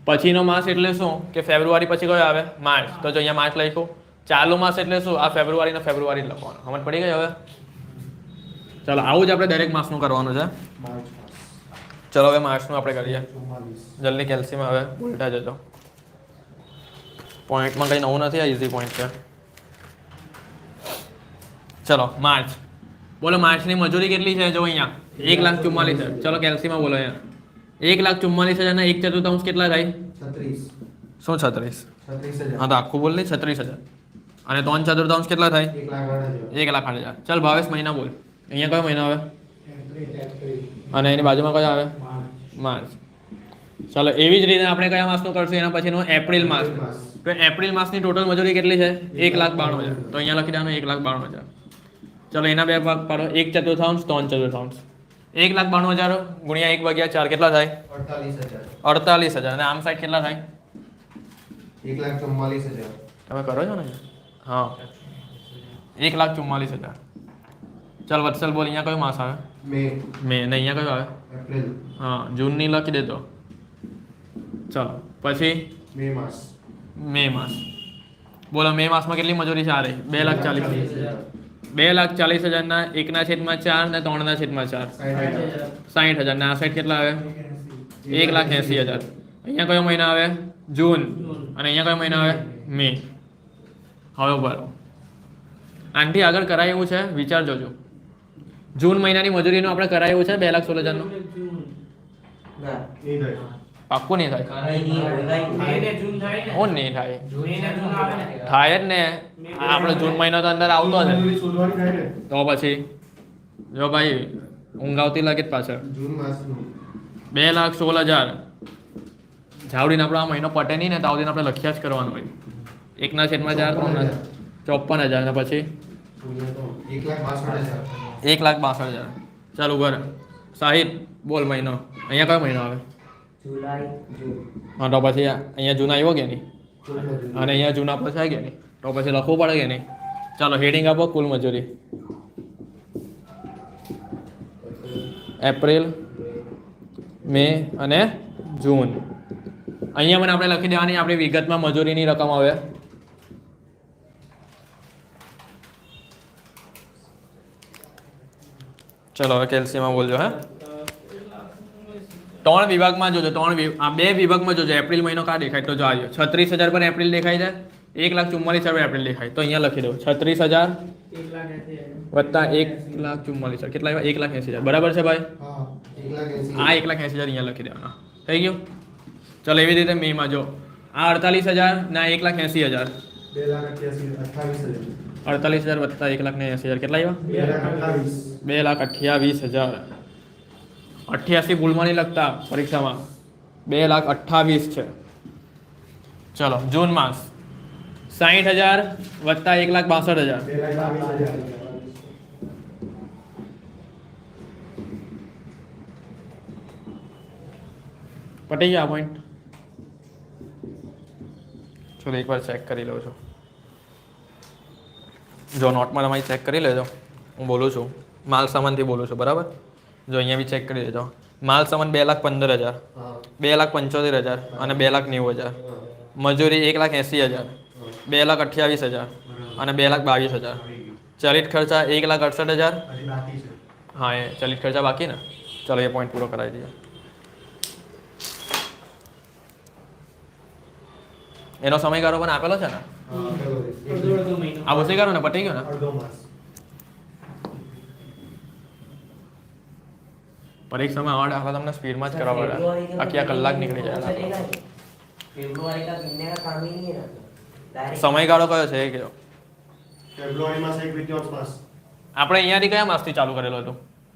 પછીનો માસ એટલે શું કે ફેબ્રુઆરી પછી કયો આવે? માર્ચ. તો જો અહીંયા માર્ચ લખ્યું. ચાલુ માસ એટલે શું? આ ફેબ્રુઆરી ને ફેબ્રુઆરી લખવાનું. સમજ પડી ગઈ હવે? ચાલો, આવું જ આપણે દરેક માસનું કરવાનું છે. માર્ચ. ચલો હવે માર્ચનું આપણે કરીએ. 44. જલ્દી કેલ્સીમાં હવે ઉલટા જજો. પોઈન્ટમાં કંઈ નવું નથી. આ ઇઝી પોઈન્ટ છે. ચલો માર્ચ. બોલો માર્ચની મજૂરી કેટલી છે? જો અહીંયા 1,44,000. ચલો કેલ્સીમાં બોલો અહીંયા 1,44,000 ના 1/4 કેટલા થાય? 36. શું 36? 36,000. હા, તો આખું બોલ નહીં. 36,000 અને 3/4 કેટલા થાય? 1,08,000. 1,08,000. ચાલ ભાવેશ મહિના બોલ. અહીંયા કયો મહિનો આવે? એપ્રિલ. અને એની બાજુમાં કયો આવે? માર્ચ. માર્ચ. ચાલો, એવી જ રીતે આપણે કયા માસનું કરશું? એના પછીનું એપ્રિલ માસ. તો એપ્રિલ માસની ટોટલ મજૂરી કેટલી છે? 1,92,000. તો અહીંયા લખી દેવાનું 1,92,000. ચલો, એના બે ભાગ પાડો. 1/4 3/4. 1,92,000 ગુણ્યા 1/4 કેટલા થાય? 48,000. 48,000. અને આમ સાઈડ કેટલા થાય? 1,44,000. તમે કરો છો ને? હા, 1,44,000. ચાલ વત્સલ બોલ. અહીંયા કયો માસ આવે? મે. મે. ને અહીંયા કયો આવે? એપ્રિલ. હા, જૂનની લખી દેતો. ચાલો, પછી મે માસ. મે માસ. બોલો મે માસમાં કેટલી મજૂરી છે? આ રહી 2,40,000. 2,40,000 ના 1/4 ને 3/4 60,000. ના આ સાઈડ કેટલા આવે? 1,80,000. અહીંયા કયો મહિના આવે? જૂન. અને અહીંયા કયો મહિના આવે? મે. હવે બરાબર આનાથી આગળ કરાય એવું છે? વિચાર જોજો. જૂન મહિનાની મજૂરીનું આપણે કરાય એવું છે 2,16,000 નું? નહીં થાય. પાક્કું નહીં થાય. મે ને જૂન થાય ને? હું નહીં થાય? મે ને જૂન આવે ને? થાય જ ને. આ આપણો જૂન મહિનો તો અંદર આવતો છે. મજૂરી શોધવાની થાય ને. તો પછી જો ભાઈ ઊંઘ આવતી લાગે જ પાછળ. જૂન માસનું. 2,16,000 જાવડીને આપણો આ મહિનો પટે નહીં ને તો આવડીને આપણે લખ્યા જ કરવાનું હોય. 1/4 3,54,000 ને પછી 1,62,000. 1,62,000. ચાલુ ઘર સાહિબ બોલ મહિનો. અહીંયા કયો મહિનો આવે? જુલાઈ, જૂન. હા, તો પછી અહીંયા જૂન આવ્યો કે નહીં? અને અહીંયા જૂના પછી આવી ગયા નહીં તો પછી લખવું પડે કે નહીં? ચાલો હેડિંગ આપો. કુલ મજૂરી એપ્રિલ, મે અને જૂન. અહીંયા મને આપણે લખી દેવાની આપણી વિગતમાં મજૂરીની રકમ આવે. ચલો હવે કેલ્સીમાં બોલજો. હે 3 વિભાગમાં જોજો. આ 2 વિભાગમાં જોજો. એપ્રિલ મહિનો કા દેખાય? તો જો આવ્યો 36,000 પર એપ્રિલ દેખાય છે. 1,44,000 પર એપ્રિલ દેખાય. તો અહીંયા લખી દો 36,000 વત્તા 1,44,000 કેટલા આવ્યા? 1,80,000. બરાબર છે ભાઈ? હા, 1,80,000. આ 1,80,000 અહીંયા લખી દેવાના. થઈ ગયું? ચલો એવી રીતે મેમાં જો આ 48,000 ના 1,80,000. 2,28,000. 48,000 વત્તા 1,80,000 કેટલા આવ્યા? 2,28,000. 2,28,000. 88 ભૂલમાં નહીં લખતા પરીક્ષામાં. 2,28,000 છે. ચલો જૂન માસ 60,000 વત્તા 1,62,000 2,22,000. પટી ગયા પોઈન્ટ. ચલો એકવાર ચેક કરી લઉં છું. જો નોટમાં તમારી ચેક કરી લેજો. હું બોલું છું માલ સામાનથી બોલું છું બરાબર. જો અહીંયા બી ચેક કરી લેજો. માલ સામાન 2,15,000 હા 2,75,000 અને 2,90,000. મજૂરી 1,80,000 2,28,000 અને 2,22,000. ચલિત ખર્ચા 1,68,000. હજી બાકી છે. હા એ ચલિત ખર્ચા બાકી ને. ચલો એ પોઈન્ટ પૂરો કરાવી દઈએ. એનો સમયગાળો પણ આપેલો છે ને. હા ચલો અડધો મહિનો. આ બસી કરો ને પટી ગયો ને. અડધો માસ. પરીક્ષામાં આવડે આખા તમને સ્પીડમાં જ કરવા પડે. આખી આ કલાક નીકળી જાય. फेब्रुआरी का महीने का काम ही नहीं है ना डायरेक्ट સમયગાળો કયો છે એ કહો. ફેબ્રુઆરી માસ એક વિદ્યાંશ માસ. આપણે અહીંયાથી કયા માસથી ચાલુ કરેલો હતો?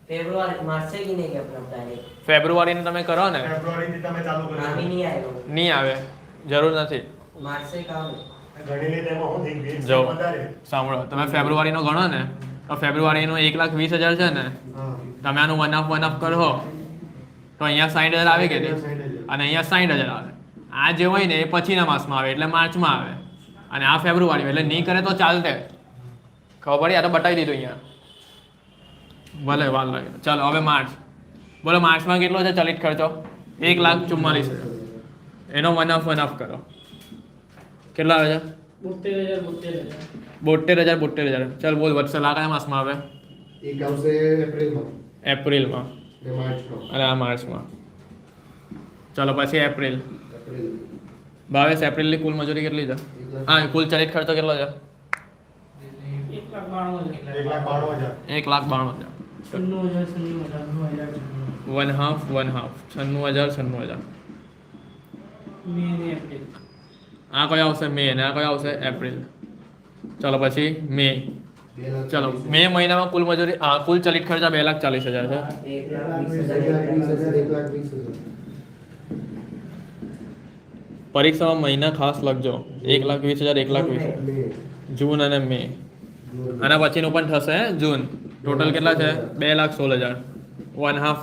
फेब्रुआरी मार्च से गिने के अपना डायरेक्ट ફેબ્રુઆરીને તમે કરો ને ફેબ્રુઆરી થી તમે ચાલુ नाम ही કરો. नहीं आएगा નહીં આવે, જરૂર નથી. मार्च से काम ગણી લે તેમાં હું થઈ ગઈ જો વધારે. સાંભળો, તમે ફેબ્રુઆરીનો ગણો ને તો ફેબ્રુઆરીનો 1,20,000 છે ને, હા તમે આનું વન ઓફ કરો તો અહીંયા 60,000 આવે કે નહીં? 60,000. અને અહીંયા 60,000 આવે. આ જે હોય ને એ પછીના માસમાં આવે એટલે માર્ચમાં આવે, અને આ ફેબ્રુઆરી એટલે નહીં કરે તો ચાલતે. ખબર પડી? આ તો બતાવી દીધું અહીંયા. ભલે વાર લાગે. ચાલો હવે માર્ચ બોલો. માર્ચમાં કેટલો છે ચલિત ખર્ચો? 1,44,000. એનો વન ઓફ કરો. કેટલા આવે છે? 72,000. ચાલ બોલ વત્સલ, આ કયા માસમાં આવે? એક આવશે એપ્રિલમાં એપ્રિલમાં. ને માર્ચમાં. અને આ માર્ચમાં. ચાલો પછી એપ્રિલ. એપ્રિલ 22 એપ્રિલની કુલ મજૂરી કેટલી છે? હા, કુલ ચલિત ખર્ચો કેટલો છે? 1,92,000. 1,92,000. One half 96,000. આ કયો આવશે? મે. અને આ કયો આવશે? એપ્રિલ. ચલો પછી મે. 2,20,000. ચલો મે મહિનામાં કુલ મજૂરી કુલ ચલિત ખર્ચા 2,40,000 છે. 1,20,000. પરીક્ષામાં મહિના ખાસ લખજો. 1,20,000 1,20,000. મે. જૂન અને મે. જૂન. આના પછીનું પણ થશે જૂન. ટોટલ કેટલા છે? 2,16,000. One half.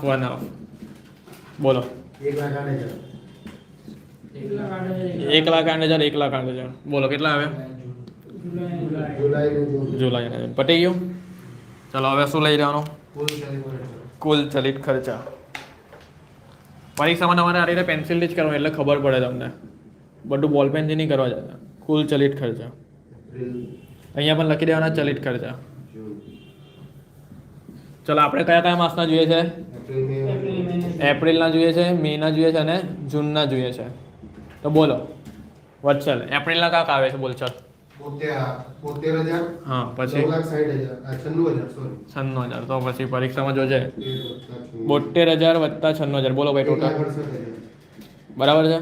બોલો 1,08,000. 1,08,000. બોલો કેટલા આવે? જુલાઈ ને જૂન. જુલાઈ અને જૂન. પટી ગયું. ચલો હવે શું લઈ રહેવાનું? કુલ ચલિત ખર્ચો. કુલ ચલિત ખર્ચા. પરીક્ષામાં તમારે આ રીતે પેન્સિલથી જ કરવાનું એટલે ખબર પડે તમને. બધું બોલ પેનથી નહીં કરવા જતા. કુલ ચલિત ખર્ચા એપ્રિલ અહીંયા પણ લખી દેવાના ચલિત ખર્ચા. જૂન. ચલો આપણે કયા કયા માસના જોઈએ છે? April May. એપ્રિલના જોઈએ છે, મેના જોઈએ છે અને જૂનના જોઈએ છે. તો બોલો વત્સલ, એપ્રિલના કયા આવે છે? બોલ ચાલ. 72,000. હા પછી 9,60,000. 96,000 સોરી. 96,000. તો પછી પરીક્ષામાં જોજે 72,000. 72,000 વત્તા 96,000. બોલો ભાઈ ટોટલ 1,68,000. બરાબર છે.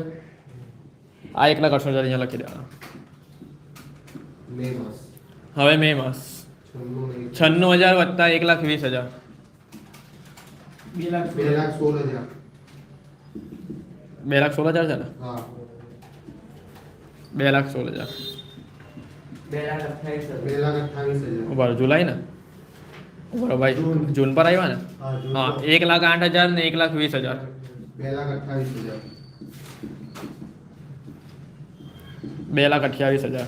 આ 1,68,000 અહીંયા લખી દેવાના. મે માસ. હવે મે માસ 96,000 વત્તા 1,20,000. 2,16,000. 2,16,000 છે ને? હા 2,16,000. 2,28,000 2,28,000. ઉભા રહો, જુલાઈ ને? ઉભા રહો ભાઈ, જૂન. જૂન પર આવ્યા ને? હા જૂન. હા 1,08,000 ને 1,20,000. 2,28,000. 2,28,000.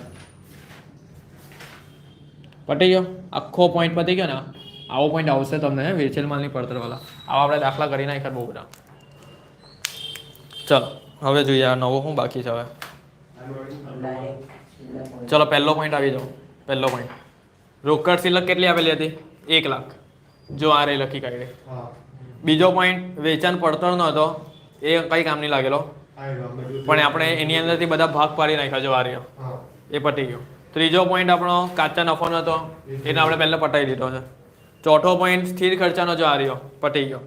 પટી ગયો આખો પોઈન્ટ. પતી ગયો ને? આવો પોઈન્ટ આવશે તમને વેચેલ માલની પડતર વાળા. આવા આપણે દાખલા કરી નાખ્યા બહુ બધા. ચલો હવે જોઈએ આ નવો શું બાકી છે હવે. डायरेक्ट ચલો પહેલો પોઈન્ટ આવી જાઓ. પહેલો પોઈન્ટ રોકડ સિલક કેટલી આપેલી હતી? 1,00,000. જો આ રહી લખી કાઢી. હા બીજો પોઈન્ટ વેચાણ પડતરનો હતો, એ કઈ કામ નહીં લાગેલો, આવ્યો બધું. પણ આપણે એની અંદરથી બધા ભાગ પાડી નાખ્યા. જો આ રહ્યો હા એ પટી ગયો. ત્રીજો પોઈન્ટ આપણો કાચા નફાનો હતો, એને આપણે પહેલા પટાઈ દીધો છે. ચોથો પોઈન્ટ સ્થિર ખર્ચાનો જો આ રહ્યો પટી ગયો.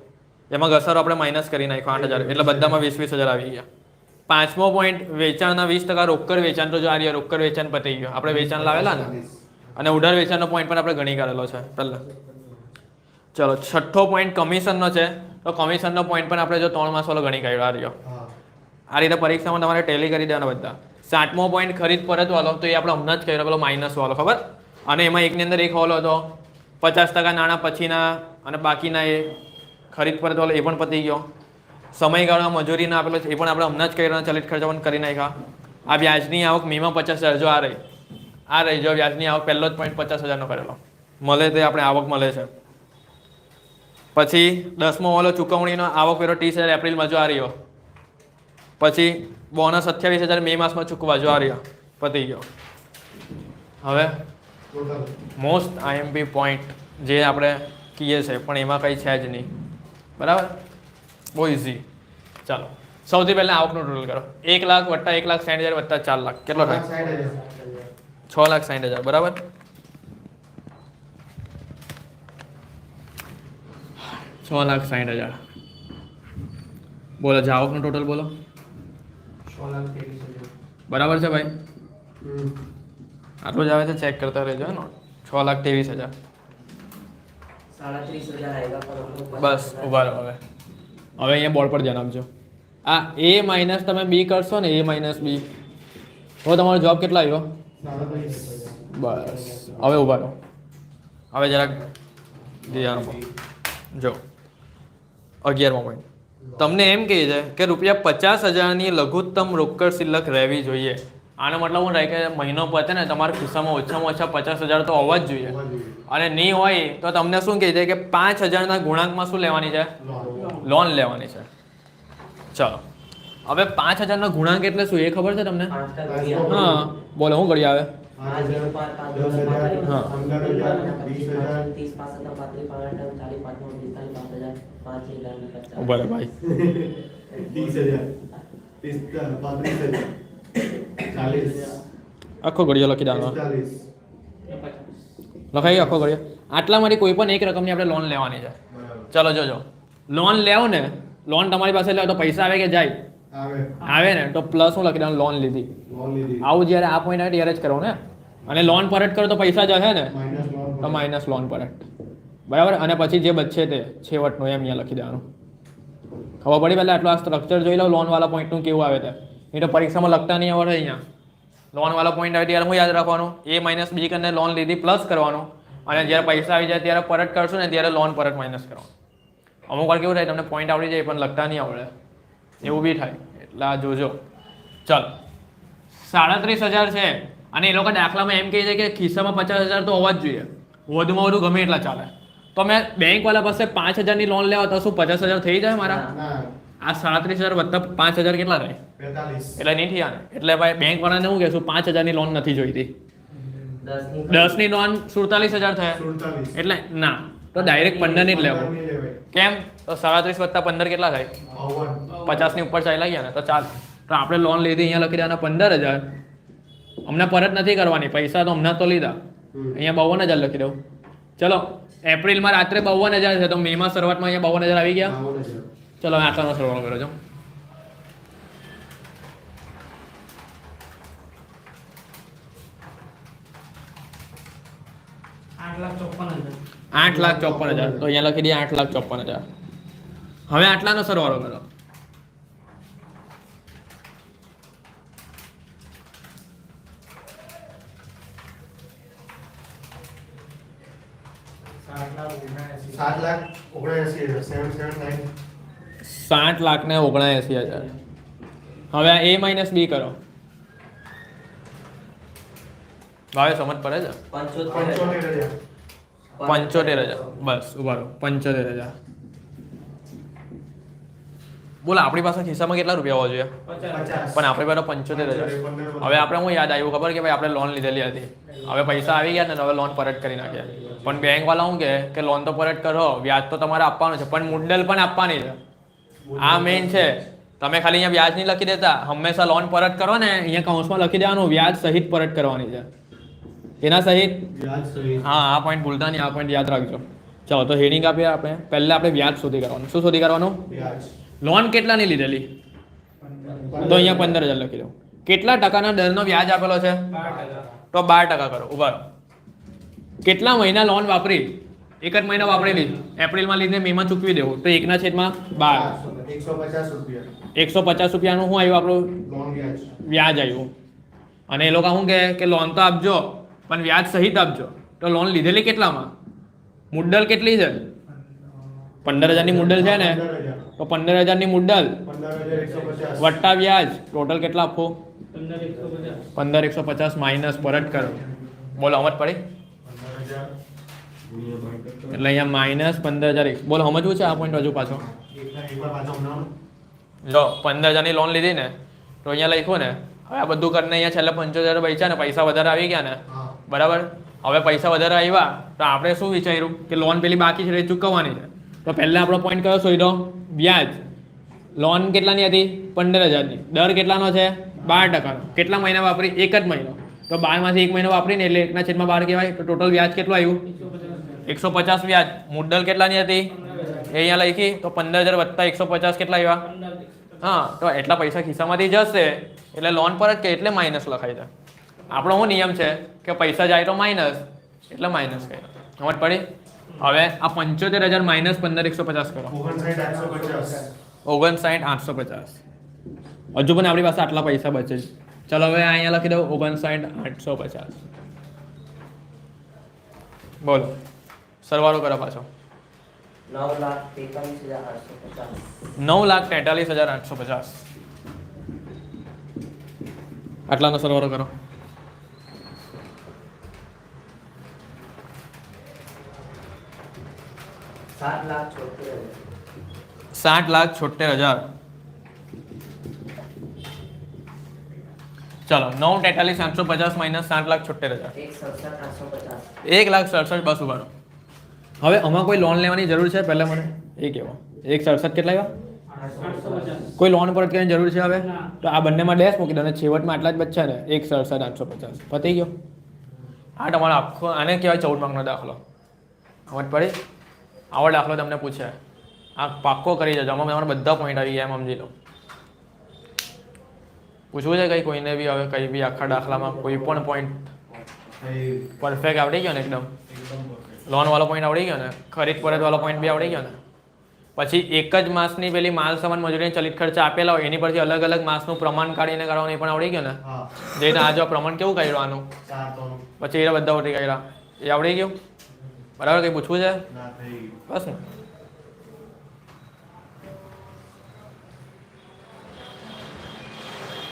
એમાં ઘસારો આપણે માઇનસ કરી નાખ્યો 8,000, એટલે બધામાં 20,000 આવી ગયા. પાંચમો પોઈન્ટ વેચાણના 20% રોકડ વેચાણ. તો જો આ રહ્યો રોકડ વેચાણ પતી ગયો. આપણે વેચાણ લાવેલા ને, અને ઉધાર વેચાણનો પોઈન્ટ પણ આપણે ગણી કાઢેલો છે પહેલા. ચલો છઠ્ઠો પોઈન્ટ કમિશનનો છે. તો કમિશનનો પોઈન્ટ પણ આપણે જો 3 માસ વાળો ગણી કાઢ્યો. આ રહ્યો. હા આ રીતે પરીક્ષામાં તમારે ટેલી કરી દેવાના બધા. 7મો પોઈન્ટ ખરીદ પરત વાળો, તો એ આપણે હમણાં જ કર્યો પેલો માઇનસ વાળો, ખબર? અને એમાં એકની અંદર એક વાળો હતો 50% નાણાં પછીના અને બાકીના એ ખરીદ પરત વાળો, એ પણ પતી ગયો. સમયગાળા મજૂરીના આપેલો છે, એ પણ આપણે હમણાં જ કર્યો, ચલિત ખર્ચા પણ કરી નાખ્યા. આ વ્યાજની આવક મેમાં 50,000, જો આ રહી જો વ્યાજની આવક પહેલો જ પોઈન્ટ 50,000નો કરેલો મળે, તે આપણે આવક મળે છે. પછી 10મો વાળો ચૂકવણીનો આવક વેરો 30,000 એપ્રિલમાં, જો આ રહ્યો. પછી બોનસ 28,000 મે માસમાં ચૂકવા, જો આ રહ્યો, પતી ગયો. હવે ટોટલ મોસ્ટ આઈએમપી પોઈન્ટ જે આપણે કહીએ છીએ પણ એમાં કંઈ છે જ નહીં, બરાબર? બહુ ઇઝી. ચાલો સૌથી પહેલાં આવકનું ટોટલ કરો. 1 લાખ વત્તા 1,60,000 વત્તા 4 લાખ કેટલો થાય? 6,60,000, બરાબર? $6,60,000. બોલો આવકનું ટોટલ બોલો. 6,23,000. બરાબર છે ભાઈ? આટલું જ આવે છે, ચેક કરતા રહેજો ને. 6,23,000. 37,000 આવ્યા પર બસ ઉભા રહો. હવે અહીંયા બોર્ડ પર ધ્યાન આપજો. આ એ માઇનસ તમે બી કરશો ને, એ માઇનસ બી, તો તમારો જવાબ કેટલો આવ્યો? બસ હવે ઉભા રહો. હવે જરાક ધ્યાન આપો. જો 11મો પોઈન્ટ તમને એમ કહે છે કે ₹50,000ની લઘુત્તમ રોકડ શિલ્લક રહેવી જોઈએ. આનો મતલબ હું રહે કે મહિનો પતે ને તમારા ખિસ્સામાં ઓછામાં ઓછા 50,000 તો હોવા જ જોઈએ. અને નહીં હોય તો તમને શું કહે છે કે 5,000ના ગુણાંકમાં શું લેવાની છે? લોન લેવાની છે. ચલો હવે 5,000નો ગુણાંક એટલે શું એ ખબર છે તમને? હા બોલો, હું ઘડી આવે? ઉભા રહો ભાઈ. 30,000 આખો ઘડિયો લખી દેવાનો. લખાઈ આખો ઘડિયો. આટલામાંથી કોઈ પણ એક રકમની આપણે લોન લેવાની છે. ચલો જોજો, લોન લેવો ને, લોન તમારી પાસે લેવો તો પૈસા આવે કે જાય? આવે ને, તો પ્લસ હું લખી દેવાનું, લોન લીધી. આવું જ્યારે આ પોઈન્ટ આવે ત્યારે જ કરવું ને. અને લોન પરત કરો તો પૈસા જશે ને, તો માઇનસ લોન પરત, બરાબર? અને પછી જે બચશે તે છેવટનું એમ અહીંયા લખી દેવાનું. ખબર પડી? પહેલાં આટલું આ સ્ટ્રક્ચર જોઈ લો લોનવાળા પોઈન્ટનું કેવું આવે છે. એ તો પરીક્ષામાં લખતા નહીં આવડે. અહીંયા લોનવાળા પોઈન્ટ આવે ત્યારે હું યાદ રાખવાનું, એ માઇનસ બી કરીને લોન લીધી પ્લસ કરવાનું, અને જ્યારે પૈસા આવી જાય ત્યારે પરત કરશો ને ત્યારે લોન પરત માઇનસ કરવાનું. અમુક વાર કેવું થાય, તમને પોઈન્ટ આવડી જાય પણ લખતા નહીં આવડે, એવું બી થાય. એટલે આ જોજો. ચાલો 37,000 છે અને એ લોકો દાખલામાં એમ કહે છે કે ખિસ્સામાં 50,000 તો હોવા જ જોઈએ, વધુમાં વધુ ગમે એટલા ચાલે. તો મેં બેંકવાળા પાસે 5,000ની લોન લેવા તો શું 50,000 થઈ જાય મારા? આ 37,000 વત્તા 5,000 કેટલા થાય? 45. એટલે નહીં થયા ને. એટલે ભાઈ બેંકવાળાને શું કહેશું, 5,000ની લોન નથી જોઈતી. 10ની લોન 47,000 થાય. 47. એટલે ના, તો ડાયરેક્ટ 15ની જ લેવો. કેમ? તો 37 વત્તા 15 કેટલા થાય? 50ની ઉપર ચાલ્યા ગયા ને, તો ચાલ. તો આપણે લોન લીધી, અહીંયા લખી દેવાના 15,000. અમને પરત નથી કરવાની, પૈસા તો હમણાં તો લીધા. અહીંયા 52,000 લખી દઉં. ચલો એપ્રિલમાં રાત્રે 52,000 છે, તો મેમાં શરૂઆતમાં અહીંયા 52,000 આવી ગયા. ચલો આટલાનો સરવાળો કરો છો. ₹8,54,000. તો અહીંયા લખી દઈએ 8,54,000. હવે આટલાનો સરવાળો કરો. ₹7,79,000. હવે આ a માઇનસ બી કરો. ભાવે સમજ પડે છે? 75,000. બસ ઉભા રહો. 75,000. બોલો આપણી પાસે ખિસ્સામાં કેટલા રૂપિયા હોવા જોઈએ? 50. પણ આપણી પાસે 75,000. હવે આપણે હું યાદ આવ્યું ખબર કે ભાઈ આપણે લોન લીધેલી હતી, હવે પૈસા આવી ગયા ને, હવે લોન પરત કરી નાખ્યા. પણ બેંક વાળા શું કહે કે લોન તો પરત કરો, વ્યાજ તો તમારે આપવાનું છે, પણ મુદ્દલ પણ આપવાની છે. આ મેઇન છે. તમે ખાલી અહીંયા વ્યાજ નહીં લખી દેતા, હંમેશા લોન પરત કરો ને, અહીંયા કૌંસમાં લખી દેવાનું વ્યાજ સહિત પરત કરવાની છે. એના સહિત. હા, આ પોઈન્ટ ભૂલતા નહીં, આ પોઈન્ટ યાદ રાખજો. ચાલો તો હેડિંગ આપીએ આપણે. પહેલા આપણે વ્યાજ શોધી કરવાનું. શું શોધી કરવાનું? લોન કેટલાની લીધેલી? તો અહીંયા 15,000 લખી દઉં. કેટલા ટકાના દરનો વ્યાજ આપેલો છે? 12%. તો 12% કરો. ઉભા રહો. કેટલા મહિના લોન વાપરી? એક જ મહિના વાપરેલી. એપ્રિલમાં લીધે મેમાં ચૂકવી દેવું, તો 1/12. 150 રૂપિયા. 150 રૂપિયાનું શું આવ્યું આપણું? લોન વ્યાજ. વ્યાજ આવ્યું. અને એ લોકો શું કહે કે લોન તો આપજો પણ વ્યાજ સહિત આપજો. તો લોન લીધેલી કેટલામાં? મુદ્દલ કેટલી છે? 15,000ની મુદ્દલ છે ને, 15,000. તો 15,000ની મુદ્દલ 15,150. વટ્ટા વ્યાજ ટોટલ કેટલા આપવું? 15,150 માઇનસ પરત કરો. બોલો સમજ પડી? 15,000. એટલે અહીંયા માઇનસ 15,000. બોલો સમજવું છે આ પોઈન્ટ હજુ પાછો? એકવાર પાછો હમણાં. જો 15,000ની લોન લીધી ને તો અહીંયા લખ્યું ને, હવે આ બધું કરીને અહીંયા છેલ્લે 75,000 બચ્યા ને, પૈસા વધારે આવી ગયા ને, હા. બરાબર. હવે પૈસા વધારે આવ્યા તો આપણે શું વિચાર્યું કે લોન પેલી બાકી છે એ ચૂકવવાની છે. તો પહેલા આપણો પોઈન્ટ કયો શોધ્યો? વ્યાજ. લોન કેટલાની હતી? 15,000ની. દર કેટલાનો છે? 12%. કેટલા મહિના વાપરી? એક જ મહિનો. તો 12માંથી એક મહિનો વાપરીને એટલે 1/12 કહેવાય. તો ટોટલ વ્યાજ કેટલું આવ્યું? 150 વ્યાજ. મુદ્દલ કેટલાની હતી એ અહીંયા લખી. તો 15,000 વત્તા 150 કેટલા આવ્યા? હા, તો એટલા પૈસા ખિસ્સામાંથી જશે એટલે લોન પર જ કે એટલે માઇનસ લખાય છે. આપણો શું નિયમ છે કે પૈસા જાય તો માઇનસ એટલે માઇનસ કહે. સમજ પડી? હવે આ 75,000 માઇનસ 15,150 કરો. 59,850. 59,850. હજુ પણ આપણી પાસે આટલા પૈસા બચે છે. ચાલો હવે અહીંયા લખી દઉં 59,850. બોલો સરવાળો કરો પાછો. 9,43,850. 9,43,850. આટલાનો સરવાળો કરો. 7,76,000. 60,76,000. ચાલો 9,43,850 માઇનસ 60,76,000. 1,67,850. 1,67,000 બસ ઉભારો. હવે આમાં કોઈ લોન લેવાની જરૂર છે? પહેલા મને એ કહેવો. 1,67 કેટલા આવ્યા? કોઈ લોન પરત કરવાની જરૂર છે હવે? તો આ બંનેમાં ડેશ મૂકી દો અને છેવટમાં આટલા જ બચ્ચા ને 1,67,850. પતી ગયો. આ તમારો આખો આને કહેવાય 14 માર્કનો દાખલો. સમજ પડી? આવો દાખલો તમને પૂછે આ પાક્કો કરી દેજો. આમાં તમારા બધા પોઈન્ટ આવી ગયા એમ સમજી લો. પૂછવું છે કંઈ કોઈને બી હવે કંઈ બી આખા દાખલામાં કોઈ પણ પોઈન્ટ પરફેક્ટ આવડી ગયો ને એકદમ? લોન વાળો પોઈન્ટ આવડી ગયો ને, ખરીદ પરત વાળો પોઈન્ટ બી આવડી ગયો ને. પછી એક જ માસની પેલી માલ સામાન મજૂરી ચલિત ખર્ચ આપેલા હોય એની પરથી અલગ અલગ માસનું પ્રમાણ કાઢીને કરવાનું એ પણ આવડી ગયું ને. હા. જેને આ જો પ્રમાણ કેવું કાઢ્યું આનું, 4 તો પછી એ બધા ઓટી કાઢ્યા એ આવડી ગયું. બરાબર? કંઈ પૂછવું છે? ના થઈ. બસ ને.